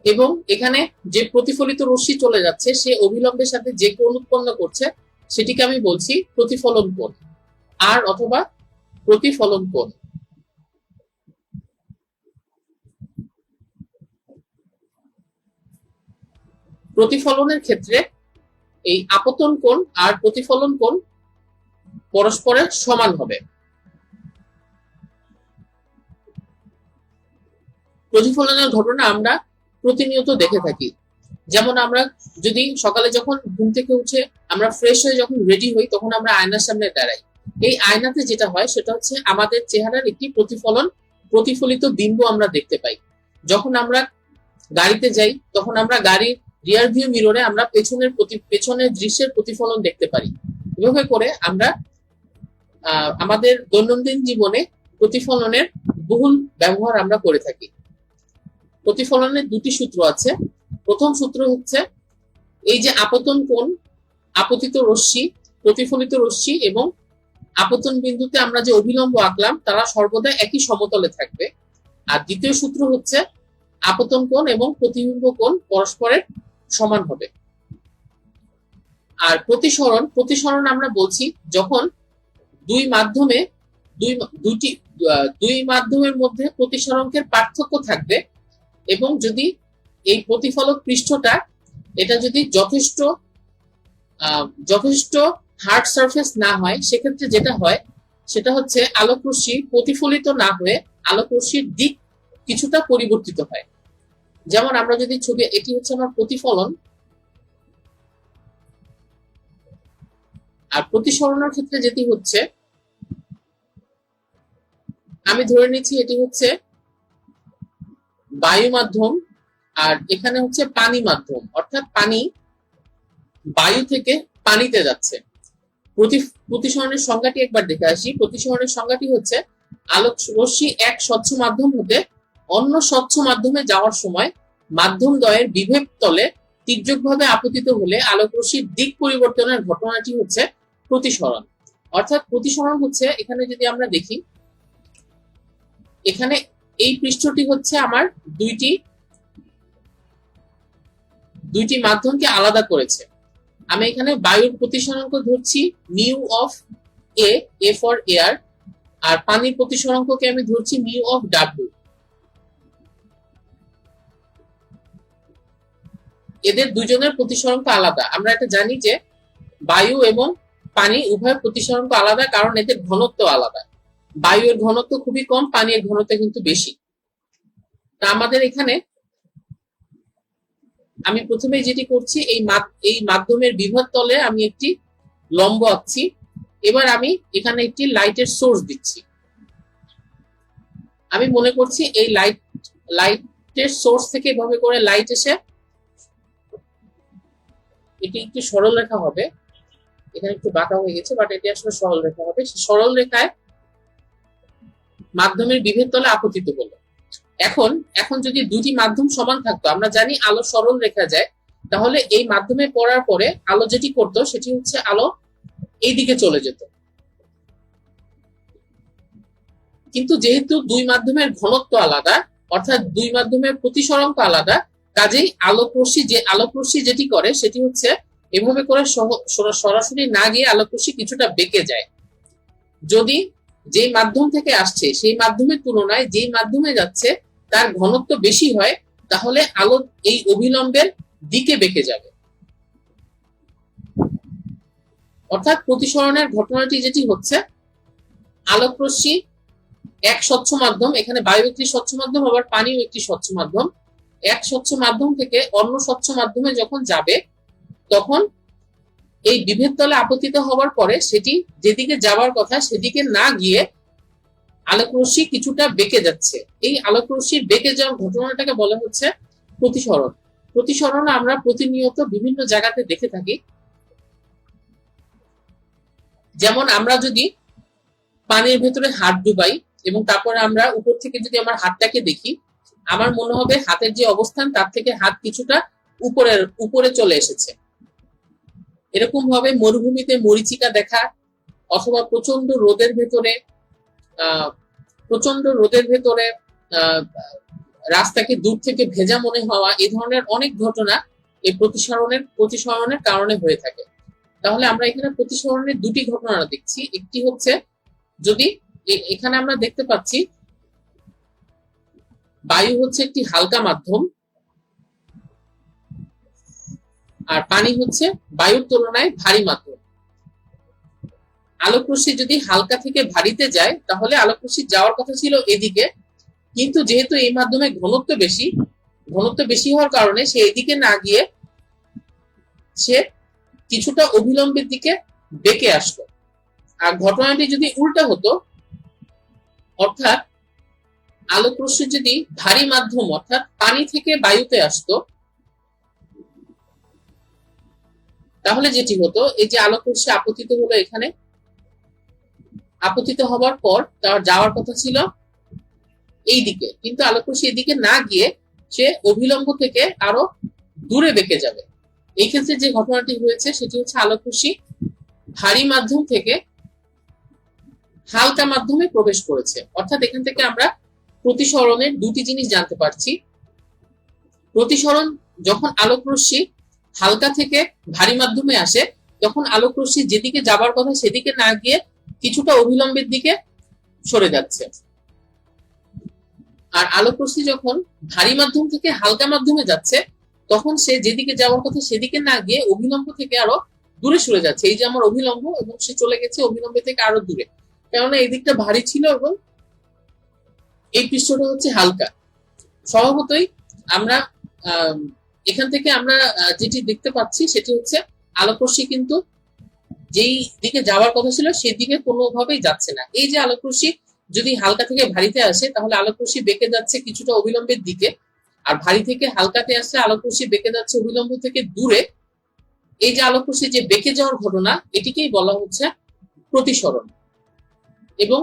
এবং এখানে যে প্রতিফলিত রশ্মি চলে যাচ্ছে সে অভিলম্বের সাথে যে কোণ উৎপন্ন করছে সেটিকে আমি বলছি প্রতিফলন কোণ, আর অথবা প্রতিফলন কোণ। প্রতিফলনের ক্ষেত্রে এই আপতন কোণ আর প্রতিফলন কোণ পরস্পরের সমান হবে। প্রতিফলনের ঘটনা আমরা প্রতিনিয়ত দেখে থাকি। যেমন আমরা যদি সকালে যখন ঘুম থেকে উঠে আমরা ফ্রেশ হয়ে যখন রেডি হই, তখন আমরা আয়নার সামনে দাঁড়াই। এই আয়নাতে যেটা হয় সেটা হচ্ছে আমাদের চেহারার একটি প্রতিফলিত বিম্ব আমরা দেখতে পাই। যখন আমরা গাড়িতে যাই তখন আমরা গাড়ির রিয়ার ভিউ মিররে আমরা পেছনের দৃশ্যের প্রতিফলন দেখতে পারি। এভাবে করে আমরা আমাদের দৈনন্দিন জীবনে প্রতিফলনের বহুল ব্যবহার আমরা করে থাকি। প্রতিফলনের দুটি সূত্র আছে। প্রথম সূত্র হচ্ছে এই যে আপতন কোণ, আপতিত রশ্মি, প্রতিফলিত রশ্মি এবং আপতন বিন্দুতে আমরা যে অভিলম্ব আঁকলাম তারা সর্বদা একই সমতলে থাকবে। আর দ্বিতীয় সূত্র হচ্ছে আপতন কোণ এবং প্রতিবিম্ব কোণ পরস্পরের সমান হবে। আর প্রতিসরণ আমরা বলছি যখন দুই মাধ্যমের মধ্যে প্রতিসরণের পার্থক্য থাকবে এবং যদি এই প্রতিফলক পৃষ্ঠটা এটা যদি যথেষ্ট হার্ড সারফেস না হয়, সেক্ষেত্রে যেটা হয় সেটা হচ্ছে আলোক রশ্মি প্রতিফলিত না হয়ে আলোক রশ্মির দিক কিছুটা পরিবর্তিত হয়। যেমন আমরা যদি এটি হচ্ছে আমার প্রতিফলন, আর প্রতিসরণের ক্ষেত্রে যেটি হচ্ছে, আমি ধরে নিচ্ছি এটি হচ্ছে বায়ু মাধ্যম আর এখানে হচ্ছে পানি মাধ্যম, অর্থাৎ পানি বায়ু থেকে পানিতে যাচ্ছে। প্রতিসরণের সংজ্ঞাটি একবার দেখে আসি। প্রতিসরণের সংজ্ঞাটি হচ্ছে আলোক রশ্মি এক স্বচ্ছ মাধ্যম হতে অন্য স্বচ্ছ মাধ্যমে যাওয়ার সময় মাধ্যম দ্বয়ের বিভব তলে তির্যকভাবে আপতিত হলে আলোক রশ্মির দিক পরিবর্তনের ঘটনাটি হচ্ছে প্রতিসরণ। অর্থাৎ প্রতিসরণ হচ্ছে, এখানে যদি আমরা দেখি, এখানে এই পৃষ্ঠটি হচ্ছে আমার দুইটি মাধ্যমকে আলাদা করেছে। আমি এখানে বায়ুর প্রতিসরাঙ্ক ধরছি mu of a for air, আর পানির প্রতিসরাঙ্ককে আমি ধরছি মিউ অফ ডাব্লিউ। এদের দুজনের প্রতিসরাঙ্ক আলাদা। আমরা এটা জানি যে বায়ু এবং পানি উভয় প্রতিসরাঙ্ক আলাদা, কারণ এদের ঘনত্ব আলাদা। বায়ুর ঘনত্ব খুবই কম, পানির ঘনত্ব কিন্তু বেশি। তা আমাদের এখানে আমি প্রথমে যেটি করছি, এই মাধ্যমের বিভব তলে আমি একটি লম্ব আঁকছি। এবার আমি এখানে একটি লাইটের সোর্স দিচ্ছি। আমি মনে করছি এই লাইটের সোর্স থেকে এভাবে করে লাইট এসে, এটি একটি সরল রেখা হবে, এখানে একটু বাঁকা হয়ে গেছে, বাট এটি আসলে সরল রেখা হবে। সরল রেখায় মাধ্যমের বিভব তলে আপতিত হলো। এখন যদি দুটি মাধ্যম সমান থাকতো, আমরা জানি আলো সরল রেখা যায়, তাহলে এই মাধ্যমে পড়ার পরে আলো যেটি করতো সেটি হচ্ছে আলো এই দিকে চলে যেত। কিন্তু যেহেতু দুই মাধ্যমের ঘনত্ব আলাদা, অর্থাৎ দুই মাধ্যমের প্রতিসরাঙ্ক আলাদা, কাজেই আলোক রশ্মি যেটি করে সেটি হচ্ছে এভাবে করে সরাসরি না গিয়ে আলোক রশ্মি কিছুটা বেঁকে যায়। যদি যেই মাধ্যম থেকে আসছে সেই মাধ্যমের তুলনায় যেই মাধ্যমে যাচ্ছে তার ঘনত্ব বেশি হয়, তাহলে আলো এই অভিলম্বের দিকে বেঁকে যাবে। অর্থাৎ প্রতিসরণের ঘটনাটি যেটি হচ্ছে, আলোক রশ্মি এক স্বচ্ছ মাধ্যম, এখানে বায়ু একটি স্বচ্ছ মাধ্যম, আবার পানিও একটি স্বচ্ছ মাধ্যম, এক স্বচ্ছ মাধ্যম থেকে অন্য স্বচ্ছ মাধ্যমে যখন যাবে, তখন এই বিভব তলে আপতিত হওয়ার পরে সেটি যেদিকে যাওয়ার কথা সেদিকে না গিয়ে আলোক রশ্মি কিছুটা বেঁকে যাচ্ছে। এই আলোক রশ্মির বেঁকে যাওয়ার ঘটনাটাকে বলা হচ্ছে প্রতিসরণ। প্রতিসরণ আমরা প্রতিনিয়ত বিভিন্ন জায়গাতে দেখে থাকি। যেমন আমরা যদি পানির ভেতরে হাত ডুবাই এবং তারপরে আমরা উপর থেকে যদি আমার হাতটাকে দেখি, আমার মনে হবে হাতের যে অবস্থান তার থেকে হাত কিছুটা উপরে চলে এসেছে। এরকম ভাবে মরুভূমিতে মরীচিকা দেখা, অথবা প্রচন্ড রোদের ভেতরে রাস্তাকে দূর থেকে ভেজা মনে হওয়া, এই ধরনের অনেক ঘটনা এই প্রতিসরণের কারণে হয়ে থাকে। তাহলে আমরা এখানে প্রতিসরণের দুটি ঘটনা দেখছি। একটি হচ্ছে, যদি এখানে আমরা দেখতে পাচ্ছি বায়ু হচ্ছে একটি হালকা মাধ্যম, আর পানি হচ্ছে বায়ুর তুলনায় ভারী মাধ্যম। আলোক রশ্মি যদি হালকা থেকে ভারীতে যায়, তাহলে আলোক রশ্মি যাওয়ার কথা ছিল এদিকে, কিন্তু যেহেতু এই মাধ্যমে ঘনত্ব বেশি হওয়ার কারণে সে এদিকে না গিয়ে সে কিছুটা অভিলম্বের দিকে বেঁকে আসলো। আর ঘটনাটি যদি উল্টা হতো, অর্থাৎ আলোক রশ্মি যদি ভারী মাধ্যম অর্থাৎ পানি থেকে বায়ুতে আসতো, তাহলে যেটি হতো, এই যে আলোক রশ্মি আপতিত হলো, এখানে আপতিত হবার পর তার যাওয়ার কথা ছিল এই দিকে, কিন্তু আলোক রশ্মি এদিকে না গিয়ে সে অভিলম্ব থেকে আরো দূরে বেঁকে যাবে। এই ক্ষেত্রে যে ঘটনাটি হয়েছে সেটি হচ্ছে আলোক রশ্মি ভারী মাধ্যম থেকে হালকা মাধ্যমে প্রবেশ করেছে। অর্থাৎ এখান থেকে আমরা প্রতিসরণের দুটি জিনিস জানতে পারছি। প্রতিসরণ, যখন আলোক রশ্মি হালকা থেকে ভারী মাধ্যমে আসে, তখন আলোক রশ্মি যেদিকে যাবার কথা সেদিকে না গিয়ে কিছুটা অভিলম্বের দিকে সরে যাচ্ছে। আর আলোক রশ্মি যখন ভারী মাধ্যম থেকে হালকা মাধ্যমে যাচ্ছে, তখন সে যেদিকে যাওয়ার কথা সেদিকে না গিয়ে অভিলম্ব থেকে আরো দূরে সরে যাচ্ছে। এই যে আমার অভিলম্ব, এবং সে চলে গেছে অভিলম্ব থেকে আরো দূরে, কেননা এই দিকটা ভারী ছিল এবং এই পৃষ্ঠটা হচ্ছে হালকা। স্বভাবতই আমরা এখান থেকে আমরা যেটি দেখতে পাচ্ছি সেটি হচ্ছে আলোক রশ্মি কিন্তু যেই দিকে যাওয়ার কথা ছিল সেদিকে কোনোভাবেই যাচ্ছে না। এই যে আলোক রশ্মি যদি হালকা থেকে ভারীতে আসে, তাহলে আলোক রশ্মি বেঁকে যাচ্ছে কিছুটা অবিলম্বের দিকে, আর ভারী থেকে হালকাতে আসলে আলোক রশ্মি বেঁকে যাচ্ছে অবিলম্ব থেকে দূরে। এই যে আলোকরশ্মি যে বেঁকে যাওয়ার ঘটনা, এটিকেই বলা হচ্ছে প্রতিসরণ। এবং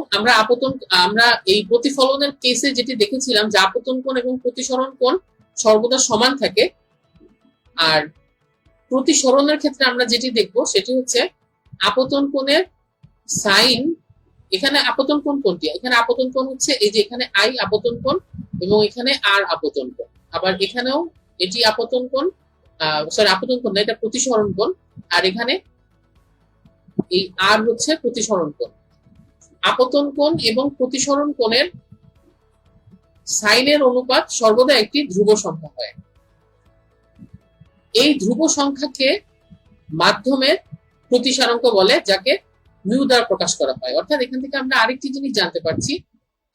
আমরা এই প্রতিফলনের কেসে যেটি দেখেছিলাম যে আপতন কোণ এবং প্রতিসরণ কোণ সর্বদা সমান থাকে, আর প্রতিসরণের ক্ষেত্রে আমরা যেটি দেখব সেটি হচ্ছে আপতন কোণের সাইন। এখানে আপতন কোণ কোনটি? এখানে আপতন কোণ হচ্ছে এই যে এখানে আই আপতন কোণ এবং এখানে আর আপতন কোণ, আবার এখানেও এটি আপতন কোণ, আপতন কোণ না, এটা প্রতিসরণ কোণ, আর এখানে এই আর হচ্ছে প্রতিসরণ কোণ। আপতন কোণ এবং প্রতিসরণ কোণের সাইনের অনুপাত সর্বদা একটি ধ্রুব সংখ্যা হয়। এই ধ্রুব সংখ্যাকে মাধ্যমের প্রতিসারাঙ্ক বলে, যাকে মিউ দ্বারা প্রকাশ করা হয়। অর্থাৎ এখান থেকে আমরা আরেকটি জিনিস জানতে পারছি,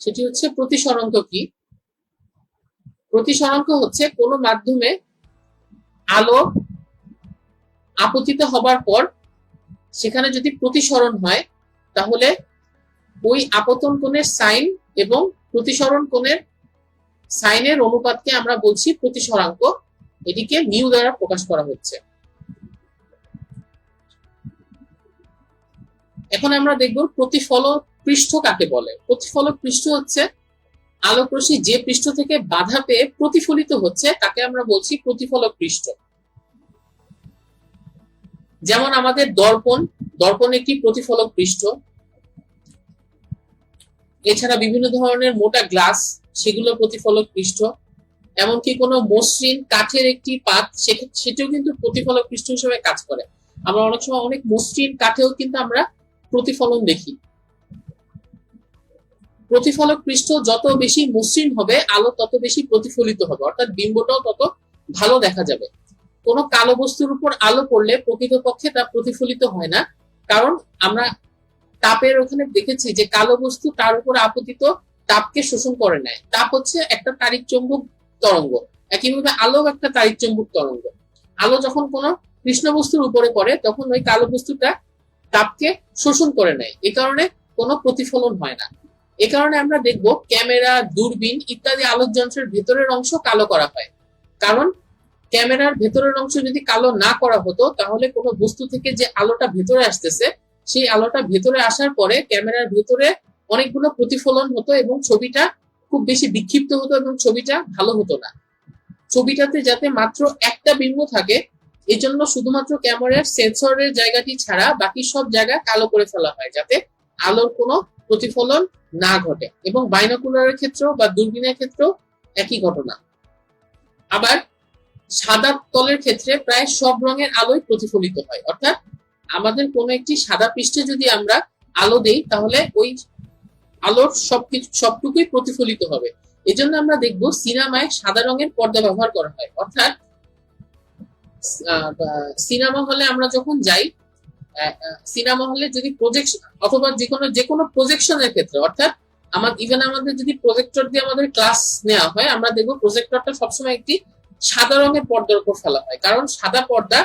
সেটি হচ্ছে প্রতিসরাঙ্ক কি। প্রতিসরাঙ্ক হচ্ছে কোন মাধ্যমে আলো আপতিত হবার পর সেখানে যদি প্রতিসরণ হয়, তাহলে ওই আপতন কোণের সাইন এবং প্রতিসরণ কোণের সাইনের অনুপাতকে আমরা বলছি প্রতিসরাঙ্ক। এটিকে মিউ দ্বারা প্রকাশ করা হচ্ছে। এখন আমরা দেখব প্রতিফলক পৃষ্ঠ কাকে বলে। প্রতিফলক পৃষ্ঠ হচ্ছে আলোক রশ্মি যে পৃষ্ঠ থেকে বাধা পেয়ে প্রতিফলিত হচ্ছে তাকে আমরা বলছি প্রতিফলক পৃষ্ঠ। যেমন আমাদের দর্পণ একটি প্রতিফলক পৃষ্ঠ। এছাড়া বিভিন্ন ধরনের মোটা গ্লাস, সেগুলো প্রতিফলক পৃষ্ঠ। এমনকি কোনো মসৃণ কাঠের একটি পাত, সেটাও কিন্তু প্রতিফলক পৃষ্ঠ হিসেবে কাজ করে। আমরা অনেক সময় অনেক মসৃণ কাঠেও কিন্তু আমরা প্রতিফলন দেখি। প্রতিফলক পৃষ্ঠ যত বেশি মসৃণ হবে, আলো তত বেশি প্রতিফলিত হবে, অর্থাৎ বিম্বটাও তত ভালো দেখা যাবে। কোনো কালো বস্তুর উপর আলো পড়লে প্রকৃতপক্ষে তা প্রতিফলিত হয় না, কারণ আমরা তাপের ওখানে দেখেছি যে কালো বস্তু তার উপর আপতিত তাপকে শোষণ করে নেয়। তাপ হচ্ছে একটা তাড়িৎ চৌম্বক তরঙ্গ, একইভাবে আলো একটা তাড়িৎ চৌম্বক তরঙ্গ। আলো যখন কোনো কৃষ্ণ বস্তুর উপরে পড়ে তখন ওই কালো বস্তুটা তাপকে শোষণ করে নেয়, এ কারণে কোনো প্রতিফলন হয় না। এ কারণে আমরা দেখব ক্যামেরা, দূরবীন ইত্যাদি আলোক যন্ত্রের ভেতরের অংশ কালো করা হয়, কারণ ক্যামেরার ভেতরের অংশ যদি কালো না করা হতো তাহলে কোনো বস্তু থেকে যে আলোটা ভেতরে আসতেছে, সেই আলোটা ভেতরে আসার পরে ক্যামেরার ভেতরে অনেকগুলো প্রতিফলন হতো এবং ছবিটা খুব বেশি বিক্ষিপ্ত হতো এবং ছবিটা ভালো হতো না। ছবিটাতে যাতে মাত্র একটা বিম্ব থাকে, এই জন্য শুধুমাত্র ক্যামেরার সেন্সরের জায়গাটি ছাড়া বাকি সব জায়গা কালো করে ফেলা হয়, যাতে আলোর কোনো প্রতিফলন না ঘটে। এবং বাইনোকুলারের ক্ষেত্রেও বা দূরবীনের ক্ষেত্রেও একই ঘটনা। আবার সাদা তলের ক্ষেত্রে প্রায় সব রঙের আলোই প্রতিফলিত হয়, অর্থাৎ আমাদের কোনো একটি সাদা পৃষ্ঠে যদি আমরা আলো দেই তাহলে ওই আলোর সবটুকুই প্রতিফলিত হবে। এজন্য আমরা দেখব সিনেমায় সাদা রঙের পর্দা ব্যবহার করা হয়, অর্থাৎ সিনেমা হলে আমরা যখন যাই, সিনেমা হলে যদি প্রজেকশন অথবা যে কোনো প্রজেকশনের ক্ষেত্রে, অর্থাৎ আমাদের যদি প্রজেক্টর দিয়ে আমাদের ক্লাস নেওয়া হয়, আমরা দেখবো প্রজেক্টরটা সবসময় একটি সাদা রঙের পর্দার উপর ফেলা হয়, কারণ সাদা পর্দা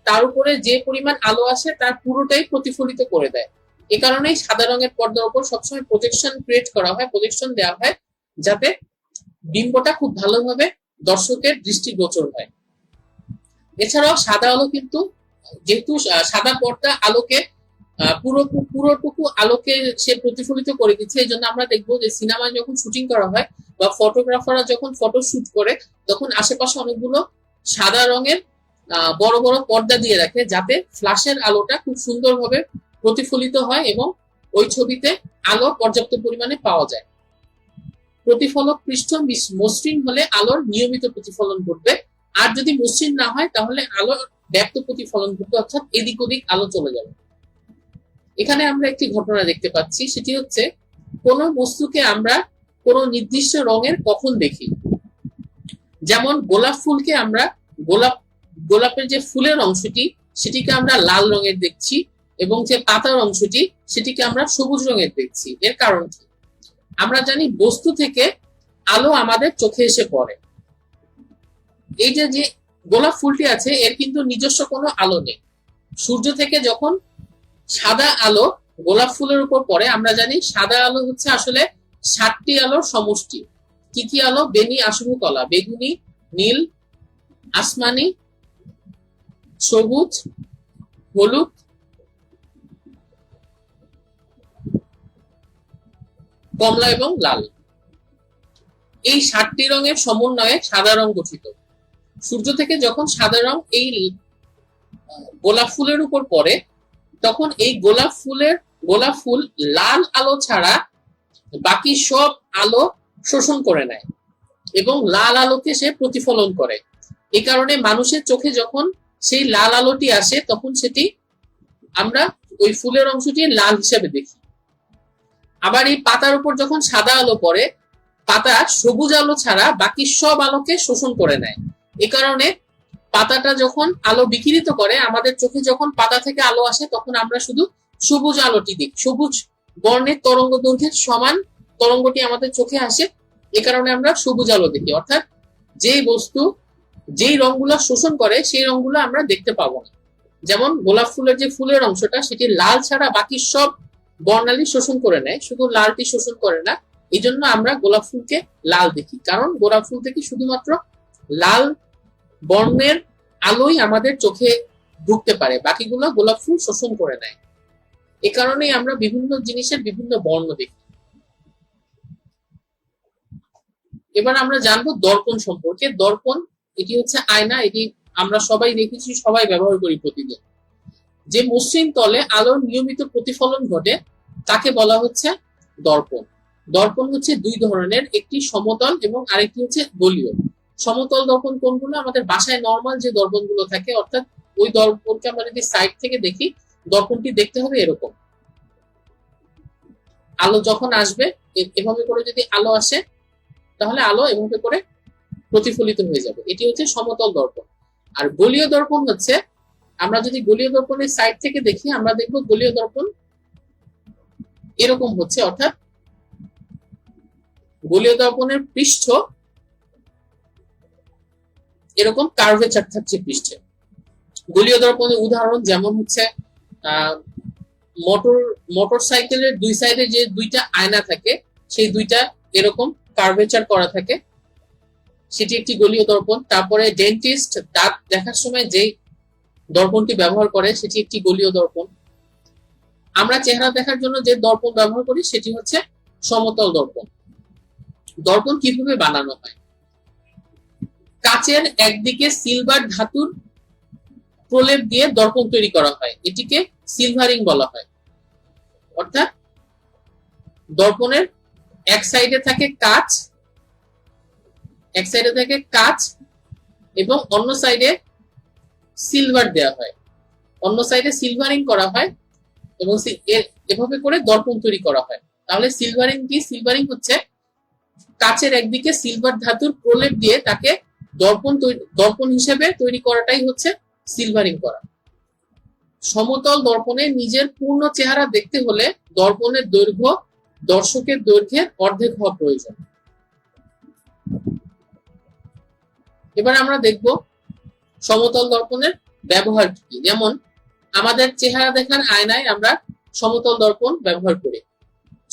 তার উপরে যে পরিমাণ আলো আসে তার পুরোটাই প্রতিফলিত করে দেয়। এ কারণেই সাদা রঙের পর্দার উপর সবসময় প্রজেকশন ক্রিয়েট করা হয়, প্রজেকশন দেওয়া হয়, যাতে বিম্বটা খুব ভালোভাবে দর্শকের দৃষ্টিগোচর হয়। এছাড়াও সাদা আলো কিন্তু, যেহেতু সাদা পর্দা আলোকে পুরোটুকু আলোকে সে প্রতিফলিত করে দিচ্ছে, এই জন্য আমরা দেখবো যে সিনেমায় যখন শুটিং করা হয় বা ফটোগ্রাফাররা যখন ফটো শুট করে, তখন আশেপাশে অনেকগুলো সাদা রঙের বড় বড় পর্দা দিয়ে রাখে, যাতে ফ্ল্যাশের আলোটা খুব সুন্দরভাবে প্রতিফলিত হয় এবং ওই ছবিতে আলো পর্যাপ্ত পরিমাণে পাওয়া যায়। প্রতিফলক পৃষ্ঠ মসৃণ হলে আলোর নিয়মিত প্রতিফলন ঘটবে, আর যদি মসৃণ না হয় তাহলে আলোর ব্যাপ্ত প্রতিফলন ঘটবে, অর্থাৎ এদিক ওদিক আলো চলে যাবে। এখানে আমরা একটি ঘটনা দেখতে পাচ্ছি, সেটি হচ্ছে কোন বস্তুকে আমরা কোন নির্দিষ্ট রঙের কখন দেখি। যেমন গোলাপ ফুলকে আমরা গোলাপের যে ফুলের অংশটি সেটিকে আমরা লাল রঙের দেখছি, এবং যে পাতার অংশটি সেটিকে আমরা সবুজ রঙের দেখছি। এর কারণ কি? আমরা জানি বস্তু থেকে আলো আমাদের চোখে এসে পড়ে। এই যে গোলাপ ফুলটি আছে, এর কিন্তু নিজস্ব কোনো আলো নেই। সূর্য থেকে যখন সাদা আলো গোলাপ ফুলের উপর পড়ে, আমরা জানি সাদা আলো হচ্ছে আসলে 7টি আলোর সমষ্টি। কি কি আলো? বেনি, আসুমু, কলা, বেগুনি, নীল, আসমানি, সবুজ, হলুদ, কমলা এবং লাল। এই 7টি রঙের সমন্বয়ে সাদা রং গঠিত। সূর্য থেকে যখন সাদা রং এই গোলাপ ফুলের উপর পড়ে, তখন এই গোলাপ ফুল লাল আলো ছাড়া বাকি সব আলো শোষণ করে নেয় এবং লাল আলোকে সে প্রতিফলন করে। এই কারণে মানুষের চোখে যখন সেই লাল আলোটি আসে, তখন সেটি আমরা ওই ফুলের অংশটি লাল হিসাবে দেখি। আবার এই পাতার উপর যখন সাদা আলো পড়ে, পাতা সবুজ আলো ছাড়া বাকি সব আলোকে শোষণ করে নেয়। এ কারণে পাতাটা যখন আলো বিকিরিত করে, আমাদের চোখে যখন পাতা থেকে আলো আসে, তখন আমরা শুধু সবুজ আলোটি দেখি। সবুজ বর্ণের তরঙ্গ দৈর্ঘ্যের সমান তরঙ্গটি আমাদের চোখে আসে, এ কারণে আমরা সবুজ আলো দেখি। অর্থাৎ যে বস্তু যেই রংগুলো শোষণ করে, সেই রংগুলো আমরা দেখতে পাবো না। যেমন গোলাপ ফুলের যে ফুলের অংশটা, সেটি লাল ছাড়া বাকি সব বর্ণালী শোষণ করে নেয়, শুধু লালটি শোষণ করে না। এই জন্য আমরা গোলাপ ফুলকে লাল দেখি, কারণ গোলাপ ফুল থেকে শুধুমাত্র লাল বর্ণের আলোই আমাদের চোখে ঢুকতে পারে, বাকিগুলো গোলাপ ফুল শোষণ করে নেয়। এ কারণেই আমরা বিভিন্ন জিনিসের বিভিন্ন বর্ণ দেখি। এবার আমরা জানবো দর্পণ সম্পর্কে। দর্পণ এটি হচ্ছে আয়না, এটি আমরা সবাই দেখেছি, সবাই ব্যবহার করি প্রতিদিন। যে মসৃণ তলে আলোর নিয়মিত প্রতিফলন ঘটে তাকে বলা হচ্ছে দর্পণ। দর্পণ হচ্ছে দুই ধরনের, একটি সমতল এবং আরেকটি হচ্ছে গোলীয়। সমতল দর্পণ কোনগুলো? আমাদের বাসায় নর্মাল যে দর্পণগুলো থাকে, অর্থাৎ ওই দর্পণকে আমরা যদি সাইড থেকে দেখি, দর্পণটি দেখতে হবে এরকম। আলো যখন আসবে, এভাবে করে যদি আলো আসে, তাহলে আলো এভাবে করে প্রতিফলিত হয়ে যাবে। এটি হচ্ছে সমতল দর্পণ। আর গোলীয় দর্পণ হচ্ছে, আমরা যদি গোলীয় দর্পণের সাইড থেকে দেখি, আমরা দেখব গোলীয় দর্পণ এরকম হচ্ছে, অর্থাৎ গোলীয় দর্পণের পৃষ্ঠ এরকম কার্ভেচার থাকছে পৃষ্ঠে। গোলীয় দর্পণের উদাহরণ যেমন হচ্ছে মোটর সাইকেলের দুই সাইডে যে দুইটা আয়না থাকে, সেই দুইটা এরকম কার্ভেচার করা থাকে, সেটি একটি গোলীয় দর্পণ। তারপরে ডেন্টিস্ট দাঁত দেখার সময় যেই দর্পণটি ব্যবহার করে, সেটি একটি গোলীয় দর্পণ। আমরা চেহারা দেখার জন্য যে দর্পণ ব্যবহার করি, সেটি হচ্ছে সমতল দর্পণ। দর্পণ কিভাবে বানানো হয়? কাচের একদিকে সিলভার ধাতুর প্রলেপ দিয়ে দর্পণ তৈরি করা হয়, এটিকে সিলভারিং বলা হয়। অর্থাৎ দর্পণের এক সাইডে থাকে কাচ এবং অন্য সাইডে সিলভার দেওয়া হয়, অন্য সাইডে সিলভারিং করা হয় এবং এভাবে করে দর্পণ তৈরি করা হয়। তাহলে সিলভারিং কি? সিলভারিং হচ্ছে কাচের একদিকে সিলভার ধাতুর প্রলেপ দিয়ে তাকে দর্পণ হিসেবে তৈরি করাটাই হচ্ছে সিলভারিং করা। সমতল দর্পণে নিজের পূর্ণ চেহারা দেখতে হলে দর্পণের দৈর্ঘ্য দর্শকের দৈর্ঘ্যের অর্ধেক হওয়া প্রয়োজন। এবার আমরা দেখব সমতল দর্পণের ব্যবহার কি। যেমন আমাদের চেহারা দেখার আয়নায় আমরা সমতল দর্পণ ব্যবহার করি।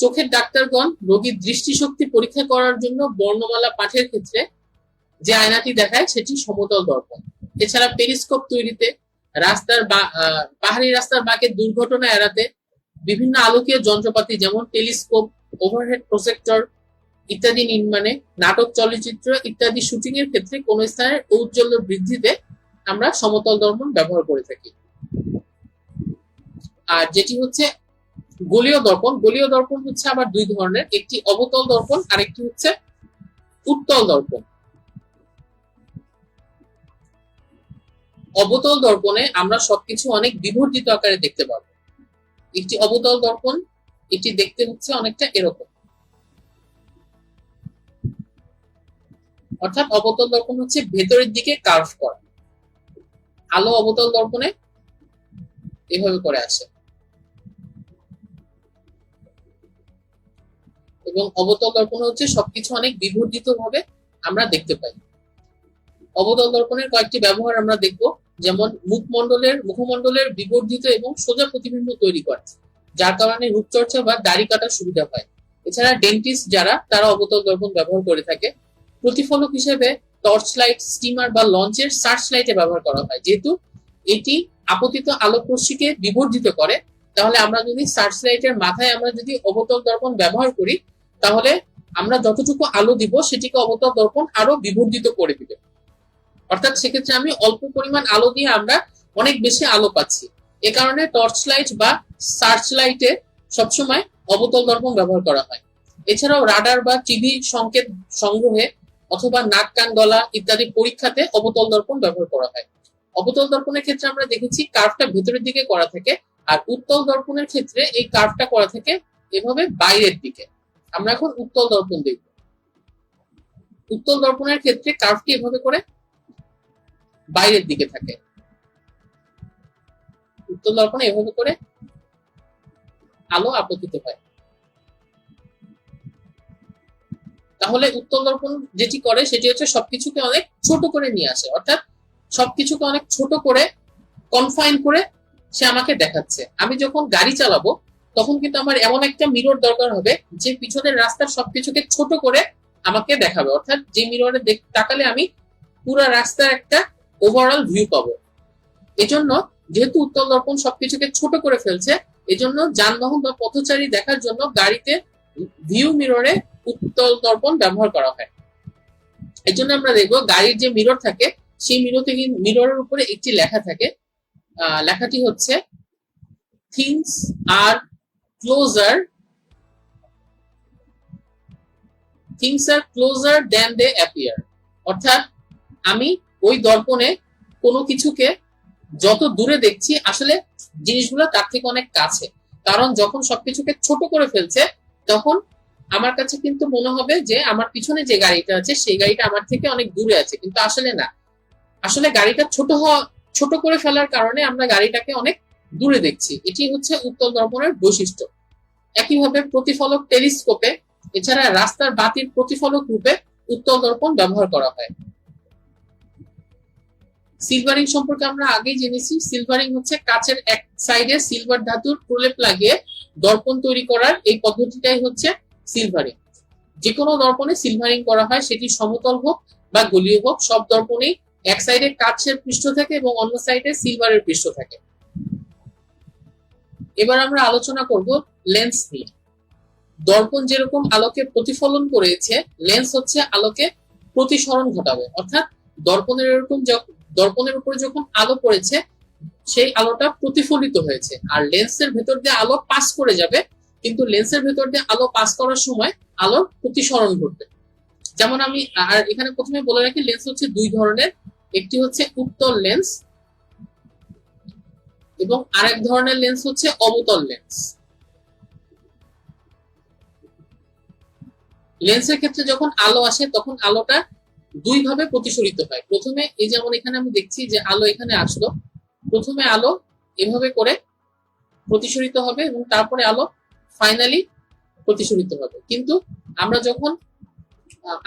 চোখের ডাক্তারগণ রোগীর দৃষ্টিশক্তি পরীক্ষা করার জন্য বর্ণমালা পাঠের ক্ষেত্রে যে আয়নাটি দেখায়, সেটি সমতল দর্পণ। এছাড়া পেরিস্কোপ তৈরিতে, পাহাড়ি রাস্তার বাঁকে দুর্ঘটনা এড়াতে বিভিন্ন আলোকীয় যন্ত্রপাতি যেমন টেলিস্কোপ, ওভারহেড প্রজেক্টর ইত্যাদি নির্মাণে, নাটক, চলচ্চিত্র ইত্যাদি শুটিং এর ক্ষেত্রে কোন স্থানের ঔজ্জ্বল্য বৃদ্ধিতে আমরা সমতল দর্পণ ব্যবহার করে থাকি। আর যেটি হচ্ছে গোলীয় দর্পণ, গোলীয় দর্পণ হচ্ছে আবার দুই ধরনের, একটি অবতল দর্পণ আর একটি হচ্ছে উত্তল দর্পণ। অবতল দর্পণে আমরা সবকিছু অনেক বিবর্ধিত আকারে দেখতে পাবো। একটি অবতল দর্পণ, এটি দেখতে হচ্ছে অনেকটা এরকম। অর্থাৎ অবতল দর্পণ হচ্ছে ভেতরের দিকে কার্ভ করা। আলো অবতল দর্পণে এভাবে করে আসে এবং অবতল দর্পণ হচ্ছে সবকিছু অনেক বিবর্ধিত ভাবে আমরা দেখতে পাই। অবতল দর্পণের কয়েকটি ব্যবহার আমরা দেখব, যেমন মুখমণ্ডলের বিবর্ধিত এবং সোজা প্রতিবিম্ব তৈরি করে, যার কারণে রূপচর্চা বা দাড়ি কাটার সুবিধা হয়। এছাড়া ডেন্টিস্ট যারা, তারা অবতল দর্পণ ব্যবহার করে থাকে। প্রতিফলক হিসেবে টর্চ লাইট, স্টিমার বা লঞ্চের সার্চ লাইটে ব্যবহার করা হয়, যেহেতু এটি আপতিত আলোক রশ্মিকে বিবর্ধিত করে, তাহলে আমরা যদি সার্চ লাইটের মাথায় আমরা যদি অবতল দর্পণ ব্যবহার করি, তাহলে আমরা যতটুকু আলো দিব সেটিকে অবতল দর্পণ আরো বিবর্ধিত করে দিবে। অর্থাৎ সেক্ষেত্রে আমি অল্প পরিমাণ আলো দিয়ে আমরা অনেক বেশি আলো পাচ্ছি। এ কারণে টর্চ লাইট বা সার্চ লাইটে সবসময় অবতল দর্পণ ব্যবহার করা হয়। এছাড়াও রাডার বা টিভি সংকেত সংগ্রহে অথবা নাক কান গলা ইত্যাদি পরীক্ষাতে অবতল দর্পণ ব্যবহার করা হয়। অবতল দর্পণের ক্ষেত্রে আমরা দেখেছি কার্ভটা ভেতরের দিকে করা থাকে, আর উত্তল দর্পণের ক্ষেত্রে এই কার্ভটা করা থাকে এভাবে বাইরের দিকে। আমরা এখন উত্তল দর্পণ দেখব। উত্তল দর্পণের ক্ষেত্রে কার্ভটি এভাবে করে বাইরের দিকে থাকে। উত্তল দর্পণে এভাবে করে আলো আপতিত হয়। তাহলে উত্তল দর্পণ যেটি করে সেটি হচ্ছে সবকিছুকে অনেক ছোট করে নিয়ে আসে, অর্থাৎ সবকিছুকে অনেক ছোট করে কনফাইন করে সে আমাকে দেখাচ্ছে। আমি যখন গাড়ি চালাবো তখন কিন্তু আমার এমন একটা মিরর দরকার হবে যে পিছনের রাস্তার সবকিছুকে ছোট করে আমাকে দেখাবে, অর্থাৎ যে মিররে তাকালে আমি পুরো রাস্তার একটা ওভারঅল ভিউ পাবো। এজন্য যেহেতু উত্তল দর্পণ সবকিছুকে ছোট করে ফেলছে, এজন্য যানবাহন বা পথচারী দেখার জন্য গাড়িতে ভিউ মিররে উত্তল দর্পণ ব্যবহার করা হয়। এই জন্য আমরা দেখবো গাড়ির যে মিরর থাকে সেই মিররের উপরে একটি লেখা থাকে, লেখাটি হচ্ছে things are closer than they appear. অর্থাৎ আমি ওই দর্পণে কোনো কিছুকে যত দূরে দেখছি আসলে জিনিসগুলো তার থেকে অনেক কাছে, কারণ যখন সবকিছুকে ছোট করে ফেলছে তখন আমার কাছে কিন্তু মনে হবে যে আমার পিছনে যে গাড়িটা আছে সেই গাড়িটা আমার থেকে অনেক দূরে আছে, কিন্তু আসলে না। আসলে গাড়িটা ছোট করে ফেলার কারণে আমরা গাড়িটাকে অনেক দূরে দেখছি। এটি হচ্ছে উত্তল দর্পণের বৈশিষ্ট্য। একইভাবে প্রতিফলক টেলিস্কোপে এছাড়া রাস্তার বাতির প্রতিফলক রূপে উত্তল দর্পণ ব্যবহার করা হয়। সিলভারিং সম্পর্কে আমরা আগেই জেনেছি। সিলভারিং হচ্ছে কাচের এক সাইডে সিলভার ধাতুর প্রলেপ লাগিয়ে দর্পণ তৈরি করার এই পদ্ধতিটাই হচ্ছে সিলভারিং। যে কোনো দর্পণে সিলভারিং করা হয়, সেটি সমতল হোক বা গলীয় হোক, সব দর্পণেই এক সাইডে কাচের পৃষ্ঠ থাকে এবং অন্য সাইডে সিলভারের পৃষ্ঠ থাকে। এবার আমরা আলোচনা করব লেন্স নিয়ে। দর্পণ যেরকম আলোকে প্রতিফলন করেছে, লেন্স হচ্ছে আলোকে প্রতিসরণ ঘটাবে, অর্থাৎ দর্পণের উপরে যখন আলো পড়েছে সেই আলোটা প্রতিফলিত হয়েছে, আর লেন্সের ভেতর দিয়ে আলো পাস করে যাবে, কিন্তু লেন্সের ভেতর দিয়ে আলো পাস করার সময় আলোর প্রতিসরণ ঘটবে। যেমন আমি আর এখানে প্রথমে বলে রাখি, লেন্স হচ্ছে দুই ধরনের, একটি হচ্ছে উত্তল লেন্স এবং আরেক ধরনের লেন্স হচ্ছে অবতল লেন্স। লেন্সের ক্ষেত্রে যখন আলো আসে তখন আলোটা দুই ভাবে প্রতিসরিত হয়। প্রথমে এই যেমন এখানে আমি দেখছি যে আলো এখানে আসলো, প্রথমে আলো এভাবে করে প্রতিসরিত হবে এবং তারপরে আলো ফাইনালি প্রতিসরিত হবে। কিন্তু আমরা যখন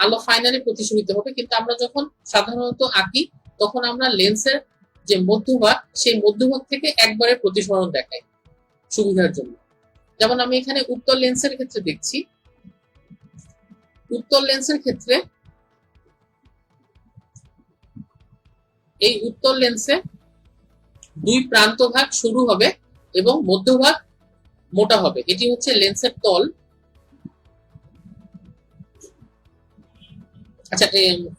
আলো ফাইনালি প্রতিসরিত হবে, কিন্তু আমরা যখন সাধারণত আঁকি তখন আমরা লেন্সের যে মধ্যভাগ সেই মধ্যভাগ থেকে একবারে প্রতিসরণ দেখাই সুবিধার জন্য। যেমন আমি এখানে উত্তল লেন্সের ক্ষেত্রে দেখছি, উত্তল লেন্সের ক্ষেত্রে এই উত্তল লেন্সে দুই প্রান্ত ভাগ শুরু হবে এবং মধ্যভাগ মোটা হবে, এটি হচ্ছে লেন্সের তল। আচ্ছা,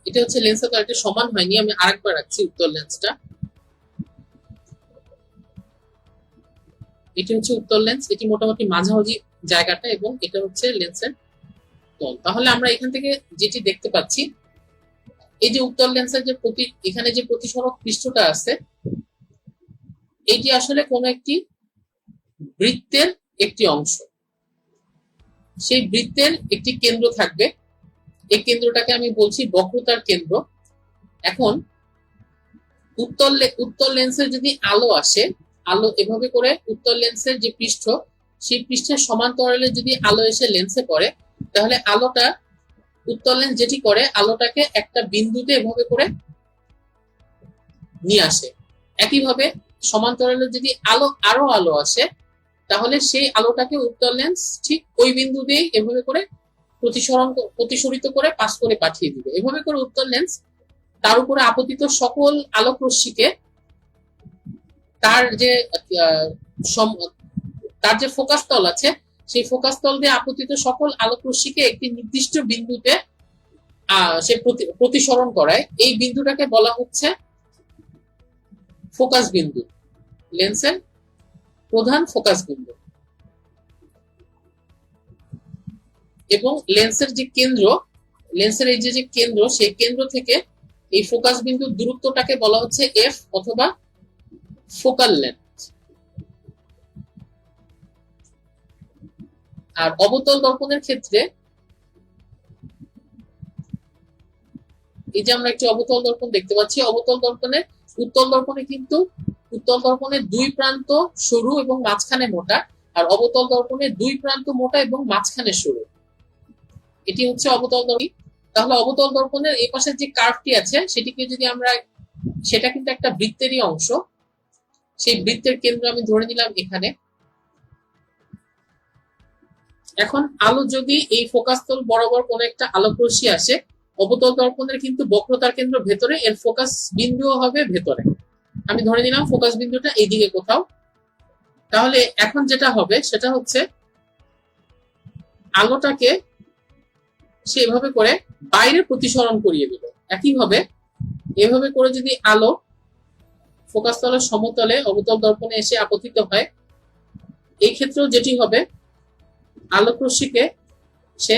এটা হচ্ছে লেন্সের তল, এটা সমান হয়নি, আমি আরেকবার রাখছি উত্তল লেন্সটা। এটি হচ্ছে উত্তল লেন্স, এটি মোটামুটি মাঝামাঝি জায়গাটা এবং এটা হচ্ছে লেন্সের তল। তাহলে আমরা এখান থেকে যেটি দেখতে পাচ্ছি, এই যে উত্তল লেন্সের যে এখানে যে প্রতিসরক পৃষ্ঠটা আছে, এটি আসলে কোন একটি বৃত্তের একটি অংশ। সেই বৃত্তের একটি কেন্দ্র থাকবে, এই কেন্দ্রটাকে আমি বলছি বক্রতার কেন্দ্র। এখন উত্তল লেন্সের যদি আলো আসে, আলো এভাবে করে উত্তল লেন্সের যে পৃষ্ঠ সেই পৃষ্ঠের সমান্তরালে যদি আলো এসে লেন্সে পড়ে, তাহলে আলোটা উত্তল লেন্স যেটি করে আলোটাকে একটা বিন্দুতে এভাবে করে নিয়ে আসে। একইভাবে সমান্তরালে যদি আরো আলো আসে, তাহলে সেই আলোটাকে উত্তল লেন্স ঠিক ওই বিন্দু দিয়েই এভাবে করে প্রতিসরিত করে পাস করে পাঠিয়ে দিবে। এভাবে করে উত্তল লেন্স তার উপরে আপতিত সকল আলোক রশ্মিকে তার যে আহ, তার যে ফোকাস তল আছে, সেই ফোকাস তল দিয়ে আপতিত সকল আলোক রশ্মিকে একটি নির্দিষ্ট বিন্দুতে সে প্রতিসরণ করায়। এই বিন্দুটাকে বলা হচ্ছে ফোকাস বিন্দু, লেন্সের প্রধান ফোকাস বিন্দু। এবং লেন্সের যে কেন্দ্র, লেন্সের এই যে কেন্দ্র, সেই কেন্দ্র থেকে এই ফোকাস বিন্দুর দূরত্বটাকে বলা হচ্ছে এফ অথবা ফোকাল লেন্থ। আর অবতল দর্পণের ক্ষেত্রে এই যে আমরা একটি অবতল দর্পণ দেখতে পাচ্ছি, অবতল দর্পণের উত্তল দর্পণে কিন্তু উত্তল দর্পণের দুই প্রান্ত সরু এবং মাঝখানে মোটা, আর অবতল দর্পণের দুই প্রান্ত মোটা এবং মাঝখানে সরু। এটি হচ্ছে অবতল দর্পণ। তাহলে অবতল দর্পণের এই পাশের যে কার্ভটি আছে সেটিকে যদি আমরা, সেটা কিন্তু একটা বৃত্তেরই অংশ, সেই বৃত্তের কেন্দ্র আমি ধরে নিলাম এখানে। এখন আলো যদি এই ফোকাস তল বরাবর কোন একটা আলোক রশ্মি আসে, অবতল দর্পণের কিন্তু বক্রতার কেন্দ্র ভেতরে, এর ফোকাস বিন্দুও হবে ভেতরে। আমি ধরে নিলাম ফোকাস বিন্দুটা এইদিকে কোথাও। তাহলে এখন যেটা হবে সেটা হচ্ছে আলোটাকে সে এভাবে করে বাইরে প্রতিসরণ করিয়ে দিল। একইভাবে এভাবে করে যদি আলো ফোকাস তলের সমতলে অবতল দর্পণে এসে আপতিত হয়, এই ক্ষেত্রেও যেটি হবে, আলোক রশ্মিকে সে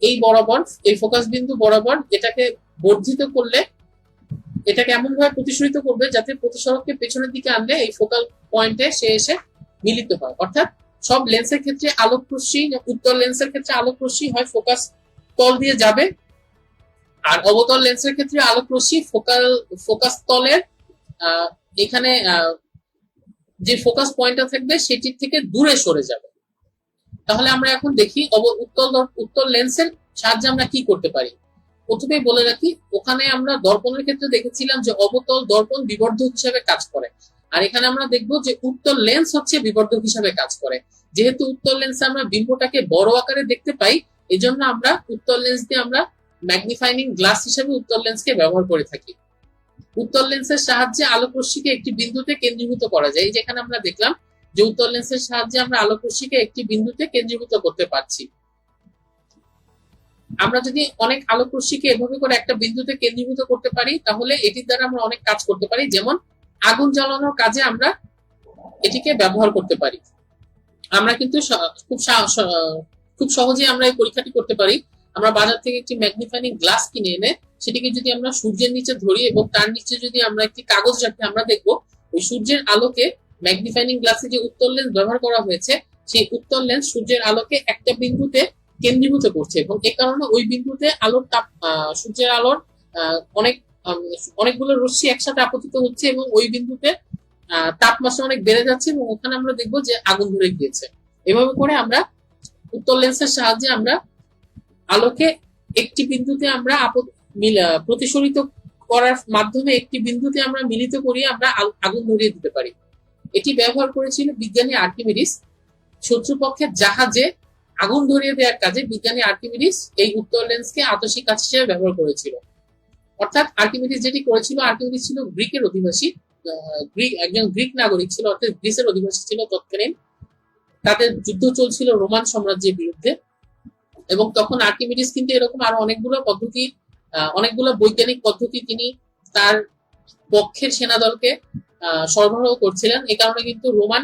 এই বরাবর, এই ফোকাস বিন্দু বরাবর এটাকে বর্ধিত করলে এটাকে এমন ভাবে প্রতিসরিত করবে যাতে প্রতিসরককে পেছনের দিকে আনলে এই ফোকাল পয়েন্টে সে এসে মিলিত হয়। অর্থাৎ সব লেন্সের ক্ষেত্রে আলোক রশ্মি, উত্তল লেন্সের ক্ষেত্রে আলোক রশ্মি হয় ফোকাস তল দিয়ে যাবে, আর অবতল লেন্সের ক্ষেত্রে আলোক রশ্মি ফোকাস তলের এখানে যে ফোকাস পয়েন্টটা থাকবে সেটির থেকে দূরে সরে যাবে। তাহলে আমরা এখন দেখি উত্তল লেন্সের সাহায্যে আমরা কি করতে পারি। প্রথমেই বলে রাখি, ওখানে আমরা দর্পণের ক্ষেত্রে দেখেছিলাম যে অবতল দর্পণ বিবর্ধক হিসেবে কাজ করে, আর এখানে আমরা দেখবো যে উত্তল লেন্স হচ্ছে বিবর্ধক হিসেবে কাজ করে। যেহেতু উত্তল লেন্সে আমরা বিম্বটাকে বড় আকারে দেখতে পাই, এই জন্য আমরা উত্তল লেন্স দিয়ে আমরা ম্যাগনিফাইং গ্লাস হিসেবে উত্তল লেন্সকে ব্যবহার করে থাকি। উত্তল লেন্সের সাহায্যে আলোক রশ্মিকে একটি বিন্দুতে কেন্দ্রীভূত করা যায়। যেখানে আমরা দেখলাম যে উত্তল লেন্সের সাহায্যে আমরা আলোক রশ্মিকে একটি বিন্দুতে কেন্দ্রীভূত করতে পারছি। আমরা যদি অনেক আলোক রশ্মিকে এভাবে করে একটা বিন্দুতে কেন্দ্রীভূত করতে পারি, তাহলে এটির দ্বারা আমরা অনেক কাজ করতে পারি। যেমন আগুন জ্বালানোর কাজে আমরা এটিকে ব্যবহার করতে পারি। আমরা কিন্তু খুব সহজে আমরা এই পরীক্ষাটি করতে পারি। আমরা বাজার থেকে একটি ম্যাগনিফাইং গ্লাস কিনে এনে সেটিকে যদি আমরা সূর্যের নিচে ধরি এবং তার নিচে যদি আমরা একটি কাগজ রাখি, আমরা দেখবো ওই সূর্যের আলোকে ম্যাগনিফাইং গ্লাসে যে উত্তল লেন্স ব্যবহার করা হয়েছে, সেই উত্তল লেন্স সূর্যের আলোকে একটা বিন্দুতে কেন্দ্রীভূত করছে, এবং এই কারণে ওই বিন্দুতে আলোর তাপ, সূর্যের আলোর অনেক অনেকগুলো রশ্মি একসাথে আপতিত হচ্ছে এবং ওই বিন্দুতে তাপমাত্রা অনেক বেড়ে যাচ্ছে এবং ওখানে আমরা দেখবো যে আগুন ধরে গিয়েছে। এভাবে করে আমরা উত্তল লেন্সের সাহায্যে আমরা আলোকে একটি বিন্দুতে আমরা প্রতিসরিত করার মাধ্যমে একটি বিন্দুতে আমরা মিলিত করি, আমরা আগুন ধরিয়ে দিতে পারি। এটি ব্যবহার করেছিল বিজ্ঞানী আর্কিমিডিস। শত্রুপক্ষের জাহাজে আগুন ধরিয়ে দেওয়ার কাজে বিজ্ঞানী আর্কিমিডিস এই উত্তল লেন্সকে আতশী কাচ হিসেবে ব্যবহার করেছিল। অর্থাৎ আর্কিমিডিস যেটি করেছিল, আর্কিমিডিস ছিল গ্রিকের অধিবাসী, একজন গ্রিক নাগরিক ছিল, অর্থাৎ গ্রিসের অধিবাসী ছিল তৎকালীন। তাদের যুদ্ধ চলছিল রোমান সাম্রাজ্যের বিরুদ্ধে, এবং তখন আর্কিমিডিস কিন্তু এরকম আরো অনেকগুলো বৈজ্ঞানিক পদ্ধতি তিনি তার পক্ষের সেনাদলকে সরবরাহ করছিলেন। এই কারণে কিন্তু রোমান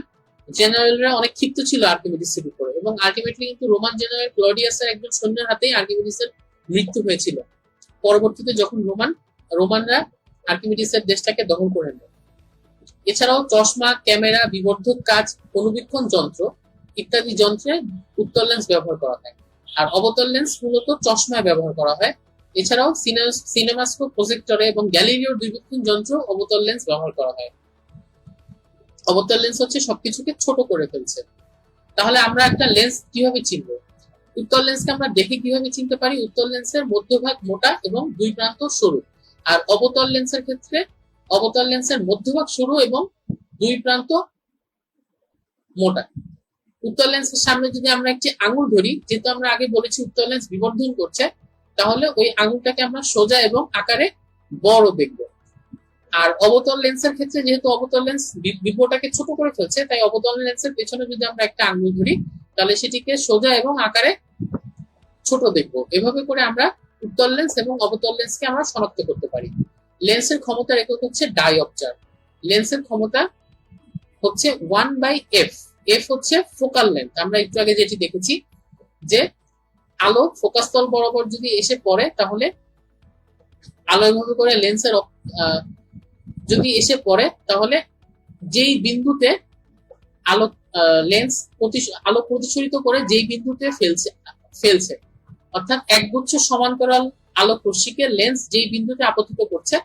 জেনারেলরা অনেক ক্ষিপ্ত ছিল আর্কিমিডিসের উপরে, এবং আলটিমেটলি কিন্তু রোমান জেনারেল ক্লডিয়াসের একজন সৈন্যের হাতেই আর্কিমিডিসের মৃত্যু হয়েছিল। পরবর্তীতে যখন রোমানরা আর্কিমিডিসের দেশটাকে দখল করে নেয়। এছাড়াও চশমা, ক্যামেরা, বিবর্ধক কাচ, অনুবীক্ষণ যন্ত্র ইত্যাদি যন্ত্রে উত্তল লেন্স ব্যবহার করা হয়, আর অবতল লেন্স মূলত চশমায় ব্যবহার করা হয়। এছাড়াও সিনেমাস্কোপ, প্রজেক্টরে এবং গ্যালিলিওর দুর্বীক্ষণ যন্ত্র অবতল লেন্স ব্যবহার করা হয়। অবতল লেন্স হচ্ছে সবকিছুকে ছোট করে ফেলছে। তাহলে আমরা একটা লেন্স কিভাবে চিনব? উত্তল লেন্সকে আমরা দেখে কিভাবে চিনতে পারি? উত্তল লেন্সের মধ্যভাগ মোটা এবং দুই প্রান্ত সরু, আর অবতল লেন্সের ক্ষেত্রে অবতল লেন্সের মধ্যভাগ সরু এবং দুই প্রান্ত মোটা। উত্তল লেন্সের সামনে যদি আমরা একটি আঙুল ধরি, যেহেতু আমরা আগে বলেছি উত্তল লেন্স বিবর্ধন করছে, তাহলে ওই আঙুলটাকে আমরা সোজা এবং আকারে বড় দেখব। আর অবতল লেন্সের ক্ষেত্রে যেহেতু অবতল লেন্স বিপোটাকে ছোট করে ফেলছে, তাই অবতল লেন্সের পেছনে যদি আমরা একটা আঙ্গুল ধরি তাহলে সেটিকে সোজা এবং আকারে ছোট দেখবো। এভাবে করে আমরা উত্তল লেন্স এবং অবতল লেন্সকে আমরা শনাক্ত করতে পারি। লেন্সের ক্ষমতার একক হচ্ছে ডায়োপচার। লেন্সের ক্ষমতা হচ্ছে 1/f। এফ হচ্ছে ফোকাল লেন্থ। আমরা একটু আগে যেটি দেখেছি যে আলো ফোকাস তল বরাবর যদি এসে পড়ে তাহলে আলো এভাবে করে লেন্সের যদি এসে পড়ে তাহলে যেই বিন্দুতে আলো লেন্স আলো প্রতিসরিত করে যেই বিন্দুতে ফেলছে অর্থাৎ একগুচ্ছ সমান্তরাল আলোক রশ্মিকে লেন্স যেই বিন্দুতে আপতিত করছে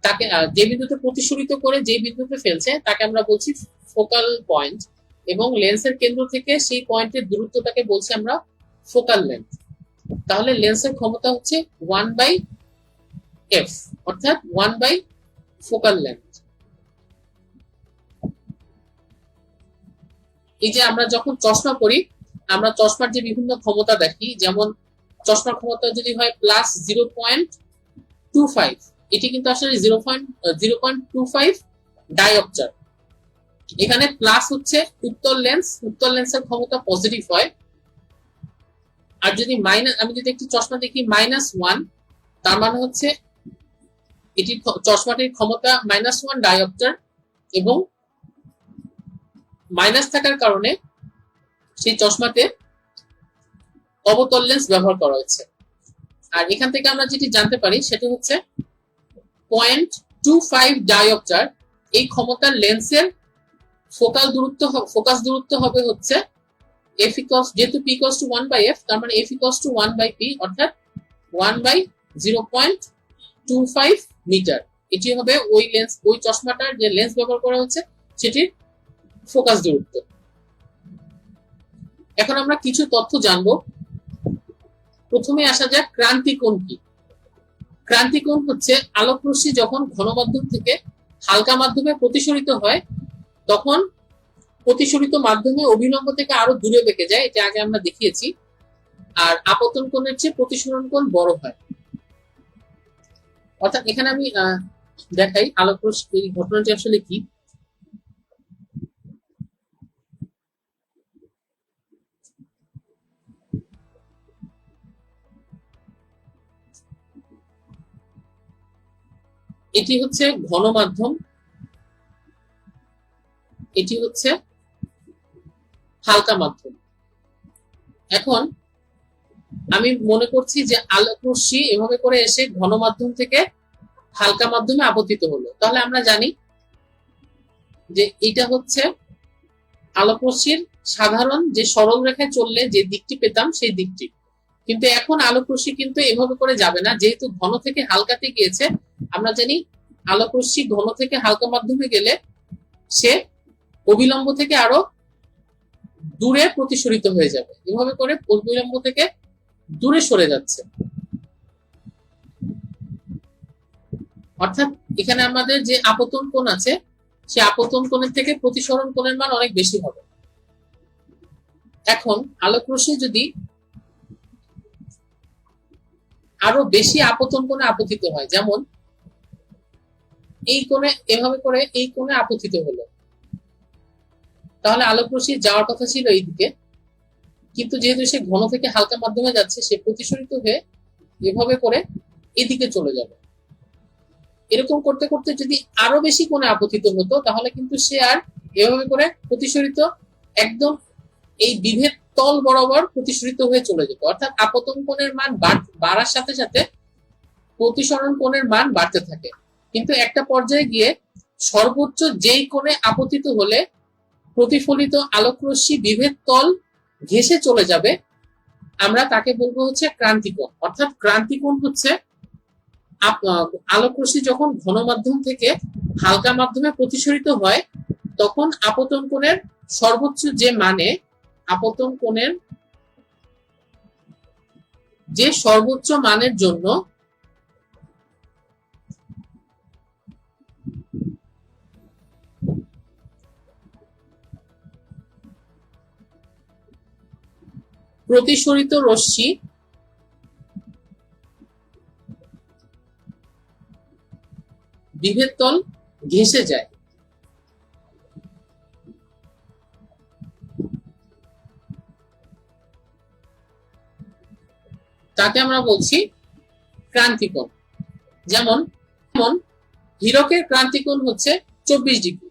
তাকে যে বিন্দুতে প্রতিসরিত করে যেই বিন্দুতে ফেলছে তাকে আমরা বলছি ফোকাল পয়েন্ট, এবং লেন্সের কেন্দ্র থেকে সেই পয়েন্টের দূরত্বটাকে বলছি আমরা ফোকাল লেন্থ। তাহলে লেন্সের ক্ষমতা হচ্ছে 1/f অর্থাৎ 1 ফোকাল লেন্থ। এই যে আমরা যখন চশমা পরি আমরা চশমার যে বিভিন্ন ক্ষমতা দেখি, যেমন চশমার ক্ষমতা যদি হয় +0.25, এটি কিন্তু আসলে 0.25 ডায়োপচার। এখানে প্লাস হচ্ছে উত্তল লেন্সের ক্ষমতা পজিটিভ হয়। আর যদি মাইনাস, আমি যদি একটি চশমা দেখি -1, তার মানে হচ্ছে এটি চশমাটির ক্ষমতা -1 ডায়োপচার, এবং মাইনাস থাকার কারণে সেই চশমাতে অবতল লেন্স ব্যবহার করা হয়েছে। আর এখান থেকে আমরা যেটি জানতে পারি সেটা হচ্ছে 0.25 ডায়োপচার এই ক্ষমতার লেন্সের ফোকাস দূরত্ব হবে হচ্ছে f যেহেতু p = 1/f, তার মানে f = 1/p অর্থাৎ 1/0.25 মিটার। এটি হবে ওই চশমাটার যে লেন্স ব্যবহার করা হচ্ছে সেটির ফোকাস দূরত্ব। এখন আমরা কিছু তথ্য জানবো। প্রথমে আসা যাক ক্রান্তিকোণ কি। ক্রান্তিকোণ হচ্ছে আলোক রশ্মি যখন ঘন মাধ্যম থেকে হালকা মাধ্যমে প্রতিসরিত হয় তখন প্রতিসরিত মাধ্যমে অভিলম্ব থেকে আরো দূরে বেঁকে যায়, এটা আগে আমরা দেখিয়েছি। আর আপতন কোণের চেয়ে প্রতিসরণ কোণ বড় হয়। অর্থাৎ এখানে আমি দেখাই আলোক রশ্মি এই ঘটনাটি আসলে কি। এটি হচ্ছে ঘন মাধ্যম, এটি হচ্ছে হালকা মাধ্যম। এখন আমি মনে করছি যে আলোক রশ্মি এভাবে করে এসে ঘন মাধ্যম থেকে হালকা মাধ্যমে আপতিত হলো, তাহলে আমরা জানি যে এটা হচ্ছে আলোক রশ্মির সাধারণ যে সরল রেখায় চললে যে দিকটি পেতাম সেই দিকটি। কিন্তু এখন আলোক রশ্মি কিন্তু এভাবে করে যাবে না, যেহেতু ঘন থেকে হালকাতে গিয়েছে। আমরা জানি আলোক রশ্মি ঘন থেকে হালকা মাধ্যমে গেলে সে অবিলম্ব থেকে আরো দূরে প্রতিসরিত হয়ে যাবে, এভাবে করে অবিলম্ব থেকে দূরে সরে যাচ্ছে। অর্থাৎ এখানে আমাদের যে আপতন কোণ আছে সে আপতন কোণের থেকে প্রতিসরণ কোণের মান অনেক বেশি হবে। এখন আলোক রশ্মি যদি আরো বেশি আপতন কোণে আপতিত হয়, যেমন এই কোণে এভাবে করে এই কোণে আপতিত হলো, তাহলে আলোক রশ্মি যাওয়ার কথা ছিল এই দিকে, কিন্তু যেহেতু সে ঘন থেকে হালকা মাধ্যমে যাচ্ছে সে প্রতিসরিত হয়ে এভাবে করে এদিকে চলে যাবে। এরকম করতে করতে যদি আরো বেশি কোণে আপতিত হতো তাহলে কিন্তু সে আর এভাবে করে প্রতিসরিত একদম এই বিভেদ তল বরাবর প্রতিসরিত হয়ে চলে যেত। অর্থাৎ আপতন কোণের মান বাড়ার সাথে সাথে প্রতিসরণ কোণের মান বাড়তে থাকে, কিন্তু একটা পর্যায়ে গিয়ে সর্বোচ্চ যেই কোণে আপতিত হলে প্রতিফলিত আলোক রশ্মি বিভেদ তল ঘেঁষে চলে যাবে আমরা তাকে বলবো হচ্ছে ক্রান্তিকোণ। অর্থাৎ ক্রান্তিকোণ হচ্ছে আলোক রশ্মি যখন ঘন মাধ্যম থেকে হালকা মাধ্যমে প্রতিসরিত হয় তখন আপতন কোণের সর্বোচ্চ যে মানে আপতন কোণের যে সর্বোচ্চ মানের জন্য প্রতিসরিত রশ্মি বিভেদ তল ঘেঁষে যায়। তাকে আমরা বলছি ক্রান্তিকোণ। যেমন হীরকের ক্রান্তিকোণ হচ্ছে 24 ডিগ্রি।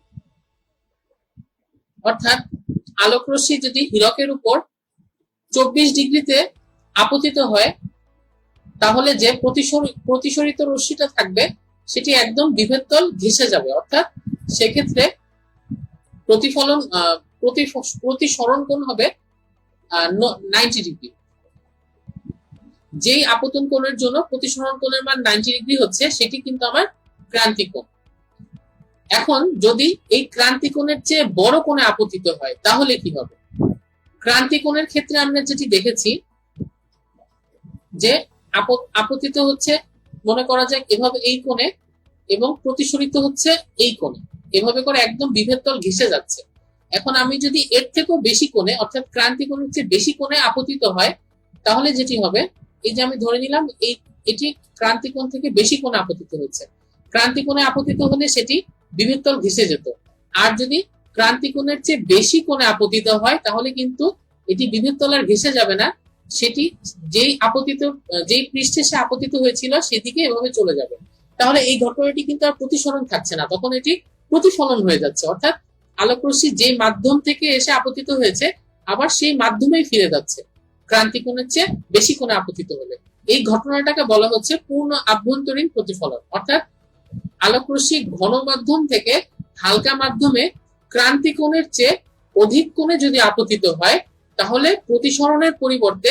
অর্থাৎ আলোক রশ্মি যদি হীরকের উপর 24 ডিগ্রিতে আপতিত হয়, তাহলে যে প্রতিসরিত রশ্মিটা থাকবে সেটি একদম বিভেদ তল ঘেঁষে যাবে। অর্থাৎ সেক্ষেত্রে প্রতিফলন প্রতিসরণ কোণ হবে 90 ডিগ্রি। যেই আপতন কোণের জন্য প্রতিসরণ কোণের মান 90 ডিগ্রি হচ্ছে, সেটি কিন্তু আমার ক্রান্তিকোণ। এখন যদি এই ক্রান্তিকোণের চেয়ে বড় কোণে আপতিত হয় তাহলে কি হবে? ক্রান্তিকোণের ক্ষেত্রে আমরা যেটি দেখেছি যে আপতিত হচ্ছে, মনে করা যায় এভাবে এই কোণে, এবং প্রতিসরিত হচ্ছে এই কোণে, এভাবে করে একদম বিভেদ তল ঘেঁষে যাচ্ছে। এখন আমি যদি এর থেকেও বেশি কোণে, অর্থাৎ ক্রান্তিকোণের চেয়ে বেশি কোণে আপতিত হয়, তাহলে যেটি হবে, এই যে আমি ধরে নিলাম এটি ক্রান্তিকোণ থেকে বেশি কোণে আপতিত হচ্ছে। ক্রান্তিকোণে আপতিত হলে সেটি বিভেদ তল ঘেঁষে যেত। আর যদি ক্রান্তিকোণের চেয়ে বেশি কোণে আপতিত হয় তাহলে কিন্তু এটি বিভেদ তল আর ঘেঁষে যাবে না, সেটি যেই পৃষ্ঠে সে আপতিত হয়েছিল সেদিকে এভাবে চলে যাবে। তাহলে এই ঘটনাটি কিন্তু আর প্রতিসরণ থাকছে না, তখন এটি প্রতিফলন হয়ে যাচ্ছে। অর্থাৎ আলোক রশ্মি যে মাধ্যম থেকে এসে আপতিত হয়েছে আবার সেই মাধ্যমেই ফিরে যাচ্ছে ক্রান্তিকোণের চেয়ে বেশি কোণে আপতিত হলে। এই ঘটনাটাকে বলা হচ্ছে পূর্ণ আভ্যন্তরীণ প্রতিফলন। অর্থাৎ আলোক রশ্মি ঘন মাধ্যম থেকে হালকা মাধ্যমে ক্রান্তিকোণের চেয়ে অধিক কোণে যদি আপতিত হয়, তাহলে প্রতিসরণের পরিবর্তে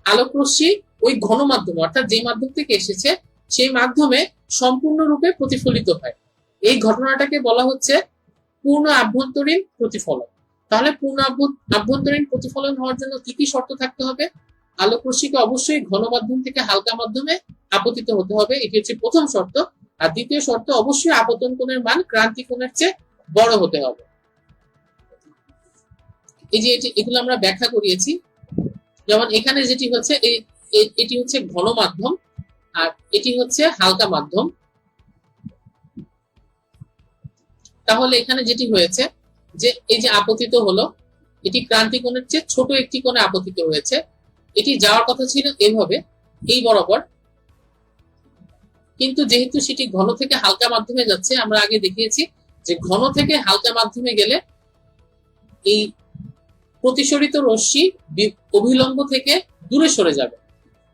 আলোক রশ্মি ওই ঘন মাধ্যমে, অর্থাৎ যে মাধ্যম থেকে এসেছে সেই মাধ্যমে সম্পূর্ণরূপে প্রতিফলিত হয়। এই ঘটনাটাকে বলা হচ্ছে পূর্ণ আভ্যন্তরীণ প্রতিফলন। তাহলে পূর্ণ আভ্যন্তরীণ প্রতিফলন হওয়ার জন্য কি কি শর্ত থাকতে হবে? আলোক রশ্মিকে অবশ্যই ঘন মাধ্যম থেকে হালকা মাধ্যমে আপতিত হতে হবে, এটি হচ্ছে প্রথম শর্ত। আর দ্বিতীয় শর্ত, অবশ্যই আপতন কোণের মান ক্রান্তিকোণের চেয়ে বড় হতে হবে। এই যে এগুলো আমরা ব্যাখ্যা করিয়েছি। যেমন এখানে যেটি হচ্ছে এটি হচ্ছে ঘন মাধ্যম আর এটি হচ্ছে হালকা মাধ্যম। তাহলে এখানে যেটি হয়েছে যে এই যে আপতিত হলো, এটি ক্রান্তিকোণের চেয়ে ছোট একটি কোণে আপতিত হয়েছে। এটি যাওয়ার কথা ছিল এভাবে, এই বরাবর, কিন্তু যেহেতু সেটি ঘন থেকে হালকা মাধ্যমে যাচ্ছে, আমরা আগে দেখিয়েছি যে ঘন থেকে হালকা মাধ্যমে গেলে এই প্রতিসরিত রশ্মি অভিলম্ব থেকে দূরে সরে যাবে।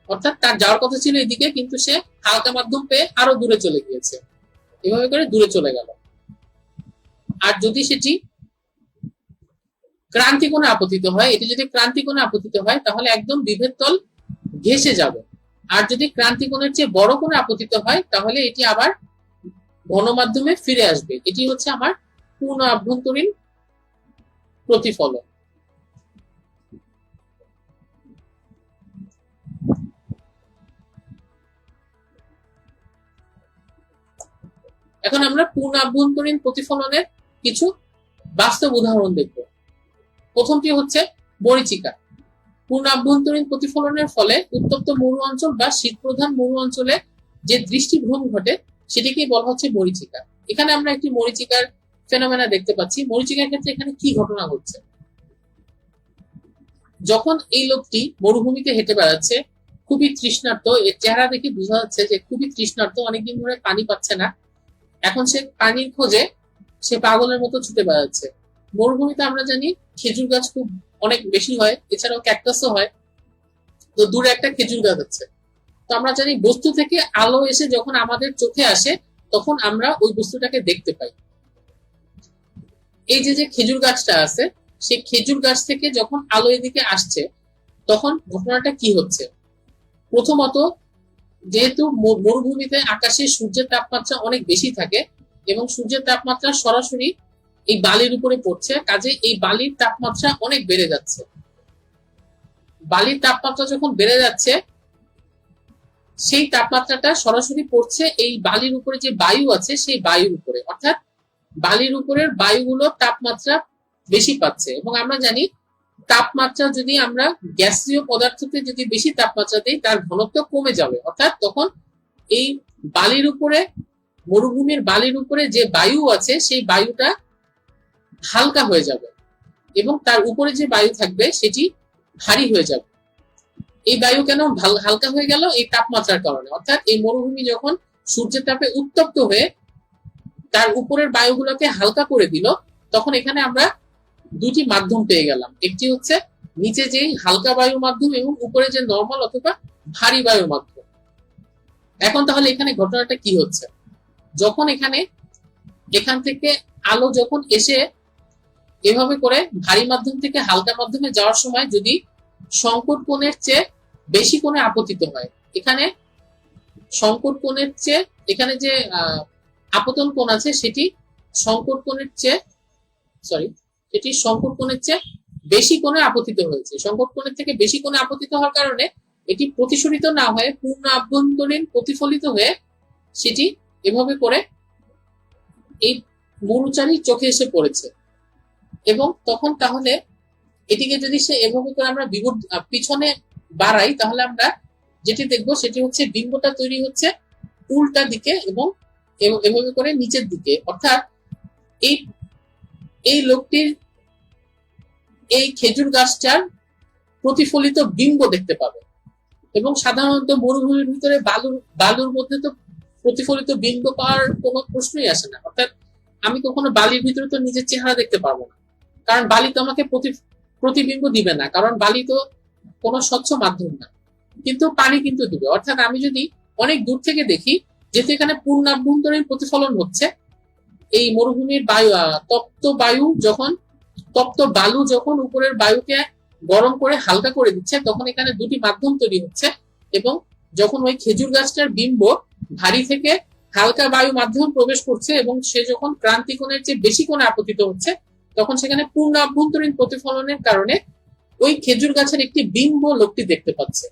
অর্থাৎ তার যাওয়ার কথা ছিল এদিকে, কিন্তু সে হালকা মাধ্যম পেয়ে আরো দূরে চলে গিয়েছে, এভাবে করে দূরে চলে গেল। আর যদি সেটি ক্রান্তিকোণে আপতিত হয়, এটি যদি ক্রান্তিকোণে আপতিত হয় তাহলে একদম বিভেদ তল ঘেঁষে যাবে। আর যদি ক্রান্তিকোণের চেয়ে বড় কোণে আপতিত হয় তাহলে এটি আবার ঘন মাধ্যমে ফিরে আসবে। এটি হচ্ছে আমার পূর্ণ আভ্যন্তরীণ প্রতিফলন। এখন আমরা পূর্ণ আভ্যন্তরীণ প্রতিফলনের কিছু বাস্তব উদাহরণ দেখব। প্রথমটি হচ্ছে মরীচিকা। পূর্ণ আভ্যন্তরীণ প্রতিফলনের ফলে উত্তপ্ত মরু অঞ্চল বা শীত প্রধান মরু অঞ্চলে যে দৃষ্টিভ্রম ঘটে সেটিকেই বলা হচ্ছে মরীচিকা। এখানে আমরা একটি মরীচিকার ফেনোমেনা দেখতে পাচ্ছি। মরীচিকার ক্ষেত্রে এখানে কি ঘটনা হচ্ছে? যখন এই লোকটি মরুভূমিতে হেঁটে বেড়াচ্ছে, খুবই তৃষ্ণার্ত, এর চেহারা দেখে বোঝা যাচ্ছে যে খুবই তৃষ্ণার্ত, অনেকদিন ধরে পানি পাচ্ছে না, এখন সে পানির খোঁজে সে পাগলের মতো ছুটে বেড়াচ্ছে। মরুভূমিতে আমরা জানি খেজুর গাছ খুব অনেক বেশি হয়, এছাড়াও ক্যাকটাসও হয়। তো দূরে একটা খেজুর গাছ আছে। তো আমরা জানি বস্তু থেকে আলো এসে যখন আমাদের চোখে আসে তখন আমরা ওই বস্তুটাকে দেখতে পাই। এই যে খেজুর গাছটা আছে, সেই খেজুর গাছ থেকে যখন আলো এদিকে আসছে তখন ঘটনাটা কি হচ্ছে? প্রথমত, যেহেতু মরুভূমিতে আকাশে সূর্যের তাপমাত্রা অনেক বেশি থাকে এবং সূর্যের তাপমাত্রা সরাসরি এই বালির উপরে পড়ছে, কাজে এই বালির তাপমাত্রা অনেক বেড়ে যাচ্ছে। বালির তাপমাত্রা যখন বেড়ে যাচ্ছে, সেই তাপমাত্রাটা সরাসরি পড়ছে এই বালির উপরে যে বায়ু আছে সেই বায়ুর উপরে, অর্থাৎ বালির উপরের বায়ুগুলো তাপমাত্রা বেশি পাচ্ছে। এবং আমরা জানি তাপমাত্রা যদি আমরা গ্যাসীয় পদার্থতে যদি বেশি তাপমাত্রা দিই তার ঘনত্ব কমে যাবে, অর্থাৎ তখন এই বালির উপরে মরুভূমির বালির উপরে যে বায়ু আছে সেই বায়ুটা হালকা হয়ে যাবে এবং তার উপরে যে বায়ু থাকবে সেটি ভারী হয়ে যাবে। এই বায়ু কেন হালকা হয়ে গেল? এই তাপমাত্রার কারণে। অর্থাৎ এই মরুভূমি যখন সূর্যের তাপে উত্তপ্ত হয়ে তার উপরের বায়ুগুলোকে হালকা করে দিল, তখন এখানে আমরা দুটি মাধ্যম পেয়ে গেলাম। একটি হচ্ছে নিচে যে হালকা বায়ু মাধ্যম এবং উপরে যে নর্মাল অথবা ভারী বায়ু মাধ্যম। এখন তাহলে এখানে ঘটনাটা কি হচ্ছে? যখন এখান থেকে আলো যখন এসে এভাবে করে ভারী মাধ্যম থেকে হালকা মাধ্যমে যাওয়ার সময় যদি সংকট কোণের চেয়ে বেশি কোণে আপতিত হয়, এখানে সংকট কোণের চেয়ে এখানে যে আপতন কোণ আছে সেটি সংকট কোণের চেয়ে বেশি কোণে আপতিত হয়েছে। সংকট কোণের থেকে বেশি কোণে আপতিত হওয়ার কারণে এটি প্রতিসরিত না হয়ে পূর্ণ আভ্যন্তরীণ প্রতিফলিত হয়ে সেটি এভাবে করে এই মরুচারীর চোখে এসে পড়েছে। এবং তখন তাহলে এটিকে যদি সে এভাবে করে আমরা পিছনে বাড়াই, তাহলে আমরা যেটি দেখবো সেটি হচ্ছে বিম্বটা তৈরি হচ্ছে উল্টা দিকে এবং এভাবে করে নিচের দিকে। অর্থাৎ এই লোকটির এই খেজুর গাছটার প্রতিফলিত বিম্ব দেখতে পাবে। এবং সাধারণত মরুভূমির ভিতরে বালুর মধ্যে তো প্রতিফলিত বিম্ব পাওয়ার কোনো প্রশ্নই আসে না। অর্থাৎ আমি কখনো বালির ভিতরে তো নিজের চেহারা দেখতে পারবো না, কারণ বালি তো আমাকে প্রতিবিম্ব দিবে না, কারণ বালি তো কোনো স্বচ্ছ মাধ্যম না। কিন্তু পানি কিন্তু দিবে। অর্থাৎ আমি যদি অনেক দূর থেকে দেখি, যেহেতু এখানে পূর্ণ আভ্যন্তরীণ প্রতিফলন হচ্ছে, এই মরুভূমির তপ্ত বালু যখন উপরের বায়ুকে গরম করে হালকা করে দিচ্ছে, তখন এখানে দুটি মাধ্যম তৈরি হচ্ছে। এবং যখন ওই খেজুর গাছটার বিম্ব ভারী থেকে হালকা বায়ু মাধ্যম প্রবেশ করছে এবং সে যখন ক্রান্তিকোণের চেয়ে বেশি কোণে আপতিত হচ্ছে, তখন সেখানে পূর্ণ আভ্যন্তরীণ প্রতিফলনের কারণে ওই খেজুর গাছের একটি বিম্ব লোকটি দেখতে পাচ্ছে।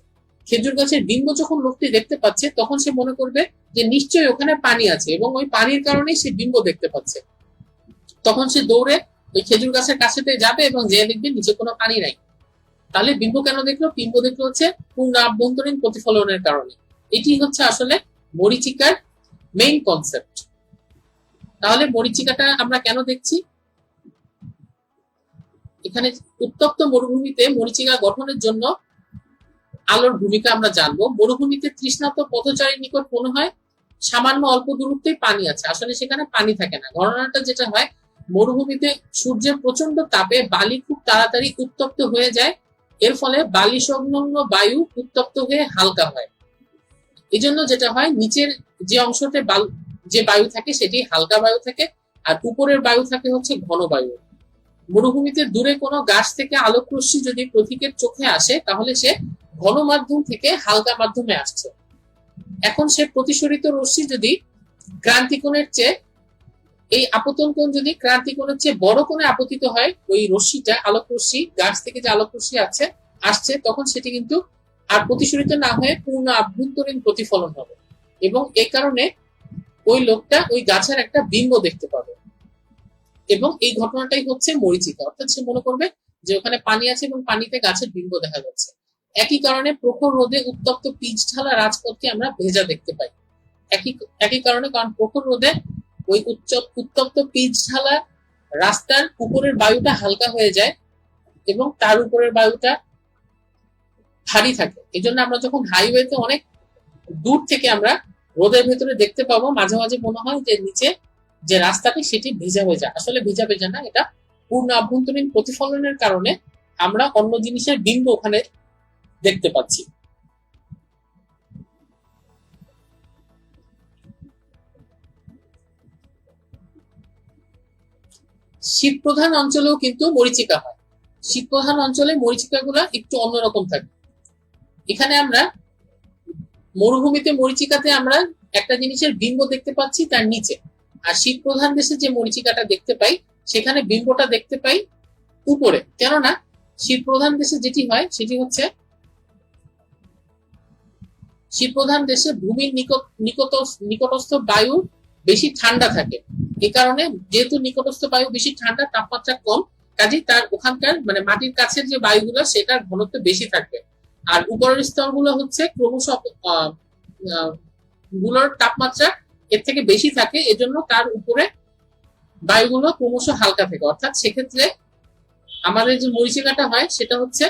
খেজুর গাছের বিম্ব যখন লোকটি দেখতে পাচ্ছে, তখন সে মনে করবে যে নিশ্চয়ই ওখানে পানি আছে এবং ওই পানির কারণেই সে বিম্ব দেখতে পাচ্ছে। তখন সে দৌড়ে ওই খেজুর গাছের কাছেতে যাবে এবং যে দেখবে নিচে কোনো পানি নাই। তাহলে বিম্ব কেন দেখলো? বিম্ব দেখলো হচ্ছে পূর্ণ আভ্যন্তরীণ প্রতিফলনের কারণে। এটি হচ্ছে আসলে মরীচিকার মেইন কনসেপ্ট। তাহলে মরীচিকাটা আমরা কেন দেখছি? এখানে উত্তপ্ত মরুভূমিতে মরীচিকা গঠনের জন্য আলোর ভূমিকা আমরা জানবো। মরুভূমিতে তৃষ্ণার্ত পথচারীর নিকট মনে হয় সামান্য অল্প দূরত্বেই পানি আছে, আসলে সেখানে পানি থাকে না। ঘটনাটা যেটা হয়, মরুভূমিতে সূর্যের প্রচন্ড তাপে বালি খুব তাড়াতাড়ি উত্তপ্ত হয়ে যায়। এর ফলে বালি সংলগ্ন বায়ু উত্তপ্ত হয়ে হালকা হয়। এই জন্য যেটা হয়, নিচের যে অংশতে যে বায়ু থাকে সেটি হালকা বায়ু থাকে, আর উপরের বায়ু থাকে হচ্ছে ঘন বায়ু। মরুভূমিতে দূরে কোনো গাছ থেকে আলোক রশ্মি যদি পথিকের চোখে আসে, তাহলে সে ঘন মাধ্যম থেকে হালকা মাধ্যমে আসছে। এখন সে প্রতিসরিত রশ্মি যদি ক্রান্তিকোণের চেয়ে এই আপতন কোণ যদি ক্রান্তিকোণের চেয়ে বড় কোণে আপতিত হয়, ওই রশ্মিটা আলোক রশ্মি গাছ থেকে যে আলোক রশ্মি আসছে, তখন সেটি কিন্তু আর প্রতিসরিত না হয়ে পূর্ণ আভ্যন্তরীণ প্রতিফলন হবে এবং এই কারণে ওই লোকটা ওই গাছের একটা বিম্ব দেখতে পাবে। এবং এই ঘটনাটাই হচ্ছে মরীচিকা। অর্থাৎ সে মনে করবে যে ওখানে পানি আছে এবং পানিতে গাছের বিম্ব দেখা যাচ্ছে। একই কারণে প্রখর রোদে উত্তপ্ত পিচ ঢালা রাজপথকে আমরা ভেজা দেখতে পাই। একই কারণে, কারণ প্রখর রোদে ওই উত্তপ্ত পিচ ঢালা রাস্তার উপরের বায়ুটা হালকা হয়ে যায় এবং তার উপরের বায়ুটা ভারী থাকে। এই জন্য আমরা যখন হাইওয়েতে অনেক দূর থেকে আমরা রোদের ভেতরে দেখতে পাবো, মাঝে মাঝে মনে হয় যে নিচে যে রাস্তাটি সেটি ভেজা ভেজা। আসলে ভেজা ভেজা না, এটা পূর্ণ আভ্যন্তরীণ প্রতিফলনের কারণে আমরা অন্য জিনিসের বিম্ব ওখানে দেখতে পাচ্ছি। শীত প্রধান অঞ্চলেও কিন্তু মরীচিকা হয়। শীত প্রধান অঞ্চলে মরীচিকা গুলা একটু অন্যরকম থাকে। এখানে আমরা মরুভূমিতে মরীচিকাতে আমরা একটা জিনিসের বিম্ব দেখতে পাচ্ছি তার নিচে, আর শীত প্রধান দেশে যে মরীচিকাটা দেখতে পাই সেখানে বিম্বটা দেখতে পাই উপরে। কেননা শীত প্রধান দেশে যেটি হয় সেটি হচ্ছে, শীত প্রধান দেশে ভূমির নিকটস্থ বায়ু বেশি ঠান্ডা থাকে। এই কারণে যেহেতু নিকটস্থ বায়ু বেশি ঠান্ডা, তাপমাত্রা কম, কাজেই তার ওখানকার মানে মাটির কাছের যে বায়ুগুলো সেটার ঘনত্ব বেশি থাকবে। আর উপরের স্তরগুলো হচ্ছে ক্রমশ গুলোর তাপমাত্রা এর থেকে বেশি থাকে, এজন্য তার উপরে বায়ুগুলো ক্রমশ হালকা থাকে। অর্থাৎ সেক্ষেত্রে আমাদের যে মরিচিকাটা হয় সেটা হচ্ছে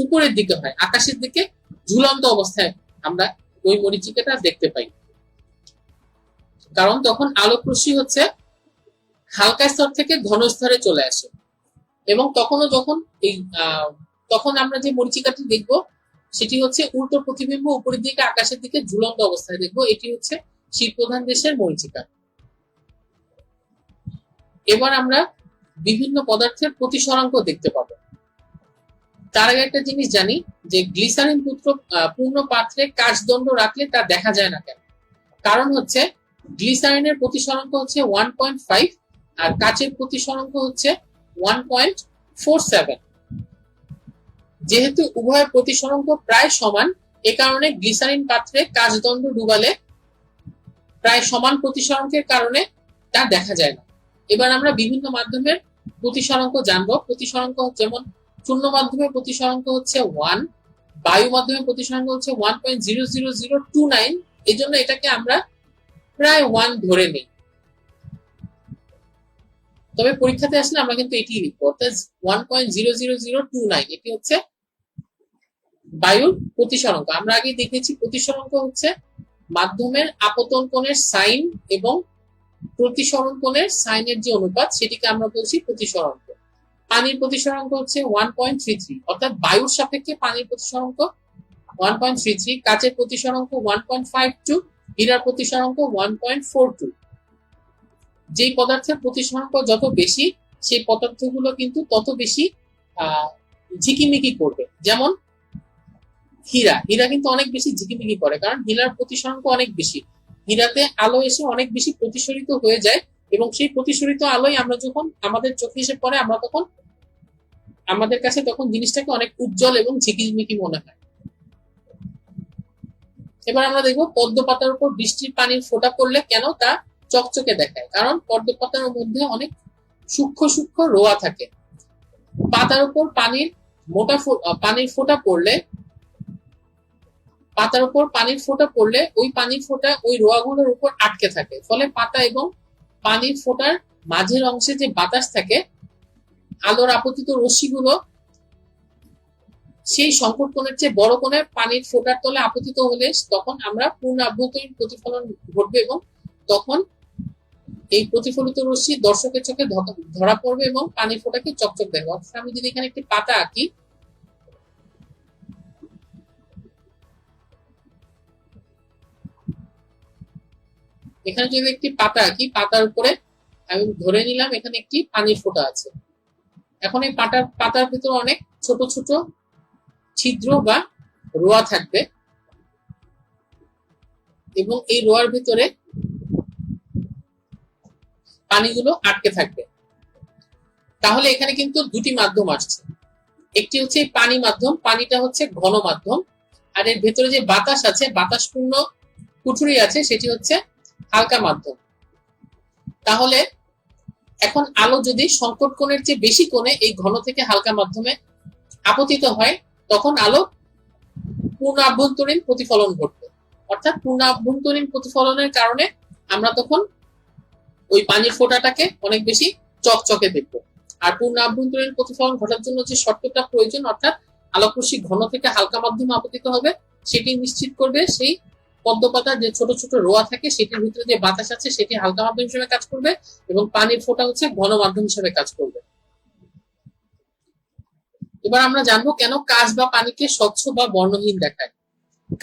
উপরের দিকে হয়, আকাশের দিকে ঝুলন্ত অবস্থায় আমরা ওই মরিচিকাটা দেখতে পাই। কারণ তখন আলোক রশ্মি হচ্ছে হালকা স্তর থেকে ঘন স্তরে চলে আসে, এবং তখনও যখন এই তখন আমরা যে মরিচিকাটি দেখব সেটি হচ্ছে উল্টো প্রতিবিম্ব উপরের দিকে আকাশের দিকে ঝুলন্ত অবস্থায় দেখব। এটি হচ্ছে শীত প্রধান দেশের মরিচিকা। এবার আমরা বিভিন্ন পদার্থের প্রতিসরাঙ্ক দেখতে পাবো। তার আগে একটা জিনিস জানি যে গ্লিসারিন পূর্ণ পাত্রে কাচদণ্ড রাখলে তা দেখা যায় না কেন? কারণ হচ্ছে গ্লিসারিনের প্রতিসরাঙ্ক হচ্ছে 1.5 আর কাচের প্রতিসরাঙ্ক হচ্ছে 1.47। যেহেতু উভয়ের প্রতিসরাঙ্ক প্রায় সমান, এ কারণে গ্লিসারিন পাত্রে কাচদণ্ড ডুবালে প্রায় সমান প্রতিসরাঙ্কের কারণে তা দেখা যায় না। এবার আমরা বিভিন্ন মাধ্যমের প্রতিসরাঙ্ক জানবো। প্রতিসরাঙ্ক যেমন শূন্য মাধ্যমের প্রতিসরাঙ্ক হচ্ছে 1, বায়ু মাধ্যমের প্রতিসরাঙ্ক হচ্ছে 1.00029। এই জন্য এটাকে আমরা প্রায় 1 ধরে নিই, তবে পরীক্ষাতে আসলে আমরা কিন্তু এটি লিখবো, অর্থাৎ 1.00029। এটি হচ্ছে বায়ুর প্রতিসরাঙ্ক। আমরা আগে দেখেছি প্রতিসরাঙ্ক হচ্ছে মাধ্যমের আপতন কোণের সাইন এবং প্রতিসরণ কোণের সাইনের যে অনুপাত সেটিকে আমরা বলছি প্রতিসরাঙ্ক। পানির প্রতিসরাঙ্ক হচ্ছে 1.33, অর্থাৎ বায়ুর সাপেক্ষে পানির প্রতিসরাঙ্ক 1.33, কাচের প্রতিসরাঙ্ক 1.52, হীরার প্রতিসরাঙ্ক 1.42। যেই পদার্থের প্রতিসরাঙ্ক যত বেশি সেই পদার্থগুলো কিন্তু তত বেশি ঝিকিমিকি করবে। যেমন হীরা কিন্তু অনেক বেশি ঝিকিমিকি করে, কারণ হীরার প্রতিসরাঙ্ক অনেক বেশি। হীরাতে আলো এসে অনেক বেশি প্রতিসরিত হয়ে যায়, এবং সেই প্রতিসরিত আলোয় আমরা যখন আমাদের চোখে এসে পড়ে আমরা তখন আমাদের কাছে তখন জিনিসটাকে অনেক উজ্জ্বল এবং ঝিকিমিকি মনে হয়। এবার আমরা দেখবো পদ্ম পাতার উপর বৃষ্টির পানির ফোঁটা পড়লে কেন তা চকচকে দেখায়। কারণ পদ্ম পাতার মধ্যে অনেক সূক্ষ্ম সূক্ষ্ম রোয়া থাকে। পাতার উপর পানির ফোঁটা পড়লে ওই পানির ফোঁটা ওই রোয়াগুলোর উপর আটকে থাকে, ফলে পাতা এবং পানির ফোঁটার মাঝের অংশে যে বাতাস থাকে, আলোর আপতিত রশ্মিগুলো সেই সংকট কোণের চেয়ে বড় কোণে পানির ফোঁটার তলে আপতিত হলে তখন আমরা পূর্ণ আভ্যন্তরীণ প্রতিফলন ঘটবে, এবং তখন এই প্রতিফলিত রশ্মি দর্শকের চোখে ধরা পড়বে এবং পানির ফোঁটাকে চকচক দেবে। অর্থাৎ আমি যদি এখানে একটি পাতা আঁকি, পাতার উপরে আমি ধরে নিলাম এখানে একটি পানির ফোঁটা আছে। এখন এই পাতার ভিতরে অনেক ছোট ছোট ছিদ্র বা রোয়া থাকবে, এবং এই রোয়ার ভিতরে পানিগুলো আটকে থাকবে। তাহলে এখানে কিন্তু দুটি মাধ্যম আসছে। একটি হচ্ছে পানি মাধ্যম, পানিটা হচ্ছে ঘন মাধ্যম, আর এর ভেতরে যে বাতাস আছে, বাতাসপূর্ণ কুঠুরি আছে, সেটি হচ্ছে হালকা মাধ্যম। তাহলে এখন আলো যদি সংকট কোণের চেয়ে বেশি কোণে এই ঘন থেকে হালকা মাধ্যমে আপতিত হয়, তখন আলো পূর্ণ আভ্যন্তরীণ প্রতিফলন ঘটবে। অর্থাৎ পূর্ণ আভ্যন্তরীণ প্রতিফলনের কারণে আমরা তখন ওই পানির ফোঁটাটাকে অনেক বেশি চকচকে দেখবো। আর পূর্ণ আভ্যন্তরীণ প্রতিফলন ঘটার জন্য যে শর্তটা প্রয়োজন, অর্থাৎ আলোকরশ্মি ঘন থেকে হালকা মাধ্যমে আপতিত হবে, সেটি নিশ্চিত করবে সেই পদ্ম পাতার যে ছোট ছোট রোয়া থাকে সেটির ভিতরে যে বাতাস আছে সেটি হালকা মাধ্যম হিসেবে কাজ করবে, এবং পানির ফোঁটা হচ্ছে ঘন মাধ্যম হিসেবে কাজ করবে। এবার আমরা জানবো কেন কাঁচ বা পানিকে স্বচ্ছ বা বর্ণহীন দেখায়।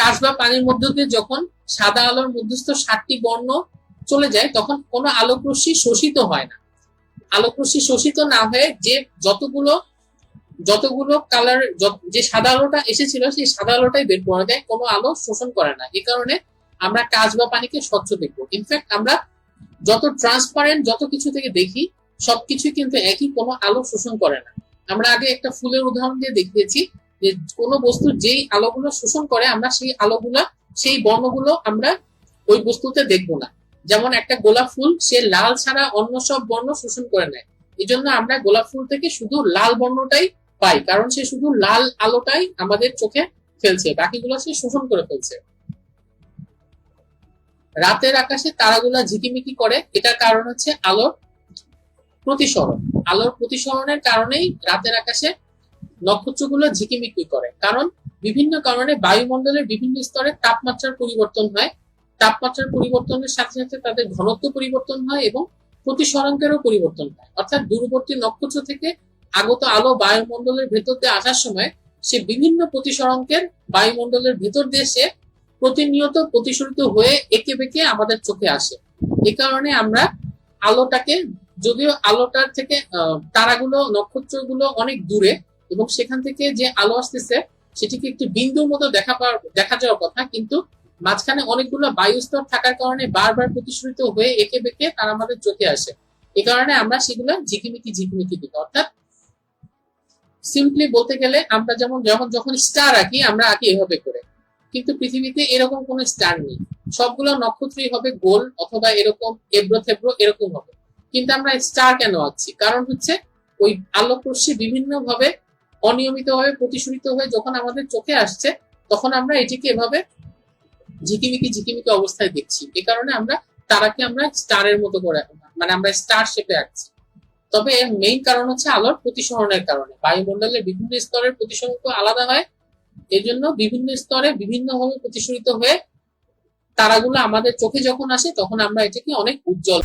কাঁচ বা পানির মধ্য দিয়ে যখন সাদা আলোর মধ্যস্থ 7টি বর্ণ চলে যায়, তখন কোনো আলোক রশ্মি শোষিত হয় না। আলোক রশ্মি শোষিত না হয়ে যে যতগুলো কালার, যে সাদা আলোটা এসেছিল সেই সাদা আলোটাই বের করে দেয়, কোনো আলো শোষণ করে না। এই কারণে আমরা কাঁচ বা পানিকে স্বচ্ছ দেখবো। ইনফ্যাক্ট আমরা যত ট্রান্সপারেন্ট যত কিছু থেকে দেখি সবকিছুই কিন্তু একই, কোনো আলো শোষণ করে না। আমরা আগে একটা ফুলের উদাহরণ দিয়ে দেখিয়েছি যে কোনো বস্তু যেই আলোগুলো শোষণ করে, আমরা সেই বর্ণগুলো আমরা ওই বস্তুতে দেখবো না। যেমন একটা গোলাপ ফুল, সে লাল ছাড়া অন্য সব বর্ণ শোষণ করে নেয়। এই জন্য আমরা গোলাপ ফুল থেকে শুধু লাল বর্ণটাই পাই, কারণ সে শুধু লাল আলোটাই আমাদের চোখে ফেলছে, বাকিগুলো সে শোষণ করে ফেলছে। রাতের আকাশে তারাগুলা ঝিকিমিকি করে, এটার কারণ হচ্ছে আলোর প্রতিসরণ। আলোর প্রতিসরণের কারণেই রাতের আকাশে নক্ষত্রগুলো ঝিকিমিকি করে। কারণ বিভিন্ন কারণে বায়ুমণ্ডলের বিভিন্ন স্তরে তাপমাত্রার পরিবর্তন হয়, তাপমাত্রার পরিবর্তনের সাথে সাথে তাদের ঘনত্ব পরিবর্তন হয় এবং প্রতিসরাঙ্কেরও পরিবর্তন হয়। অর্থাৎ দূরবর্তী নক্ষত্র থেকে আগত আলো বায়ুমণ্ডলের ভেতর দিয়ে আসার সময় সে বিভিন্ন প্রতিসরাঙ্কের বায়ুমণ্ডলের ভেতর দিয়ে সে প্রতিনিয়ত প্রতিসরিত হয়ে এঁকে বেঁকে আমাদের চোখে আসে। এ কারণে আমরা আলোটাকে, যদিও আলোটার থেকে তারাগুলো নক্ষত্রগুলো অনেক দূরে এবং সেখান থেকে যে আলো আসতেছে সেটিকে একটি বিন্দুর মতো দেখা যাওয়ার কথা, কিন্তু মাঝখানে অনেকগুলো বায়ুস্তর থাকার কারণে বারবার প্রতিসরিত হয়ে এঁকে বেঁকে তারা আমাদের চোখে আসে। এ কারণে আমরা সেগুলো ঝিকিমিকি ঝিকিমিকি দিই। অর্থাৎ সিম্পলি বলতে গেলে আমরা যেমন যখন স্টার আঁকি, আমরা আঁকি এভাবে করে, কিন্তু পৃথিবীতে এরকম কোনো স্টার নেই। সবগুলো নক্ষত্রই হবে গোল অথবা এরকম এবড়ো থেবড়ো এরকম হবে। কিন্তু আমরা স্টার কেন আঁকছি? কারণ হচ্ছে ওই আলোক রশ্মি বিভিন্ন ভাবে অনিয়মিতভাবে প্রতিসরিত হয়ে যখন আমাদের চোখে আসছে তখন আমরা এটিকে এভাবে ঝিকিমিকি ঝিকিমিকি অবস্থায় দেখছি। এ কারণে আমরা তারাকে আমরা স্টারের মতো করে, মানে আমরা স্টার শেপে আঁকছি। তবে এর মেইন কারণ হচ্ছে আলোর প্রতিসরণের কারণে বায়ুমণ্ডলের বিভিন্ন স্তরের প্রতিসরণ তো আলাদা হয়, এই জন্য বিভিন্ন স্তরে বিভিন্নভাবে প্রতিসরিত হয়ে তারাগুলো আমাদের চোখে যখন আসে তখন আমরা এটাকে অনেক উজ্জ্বল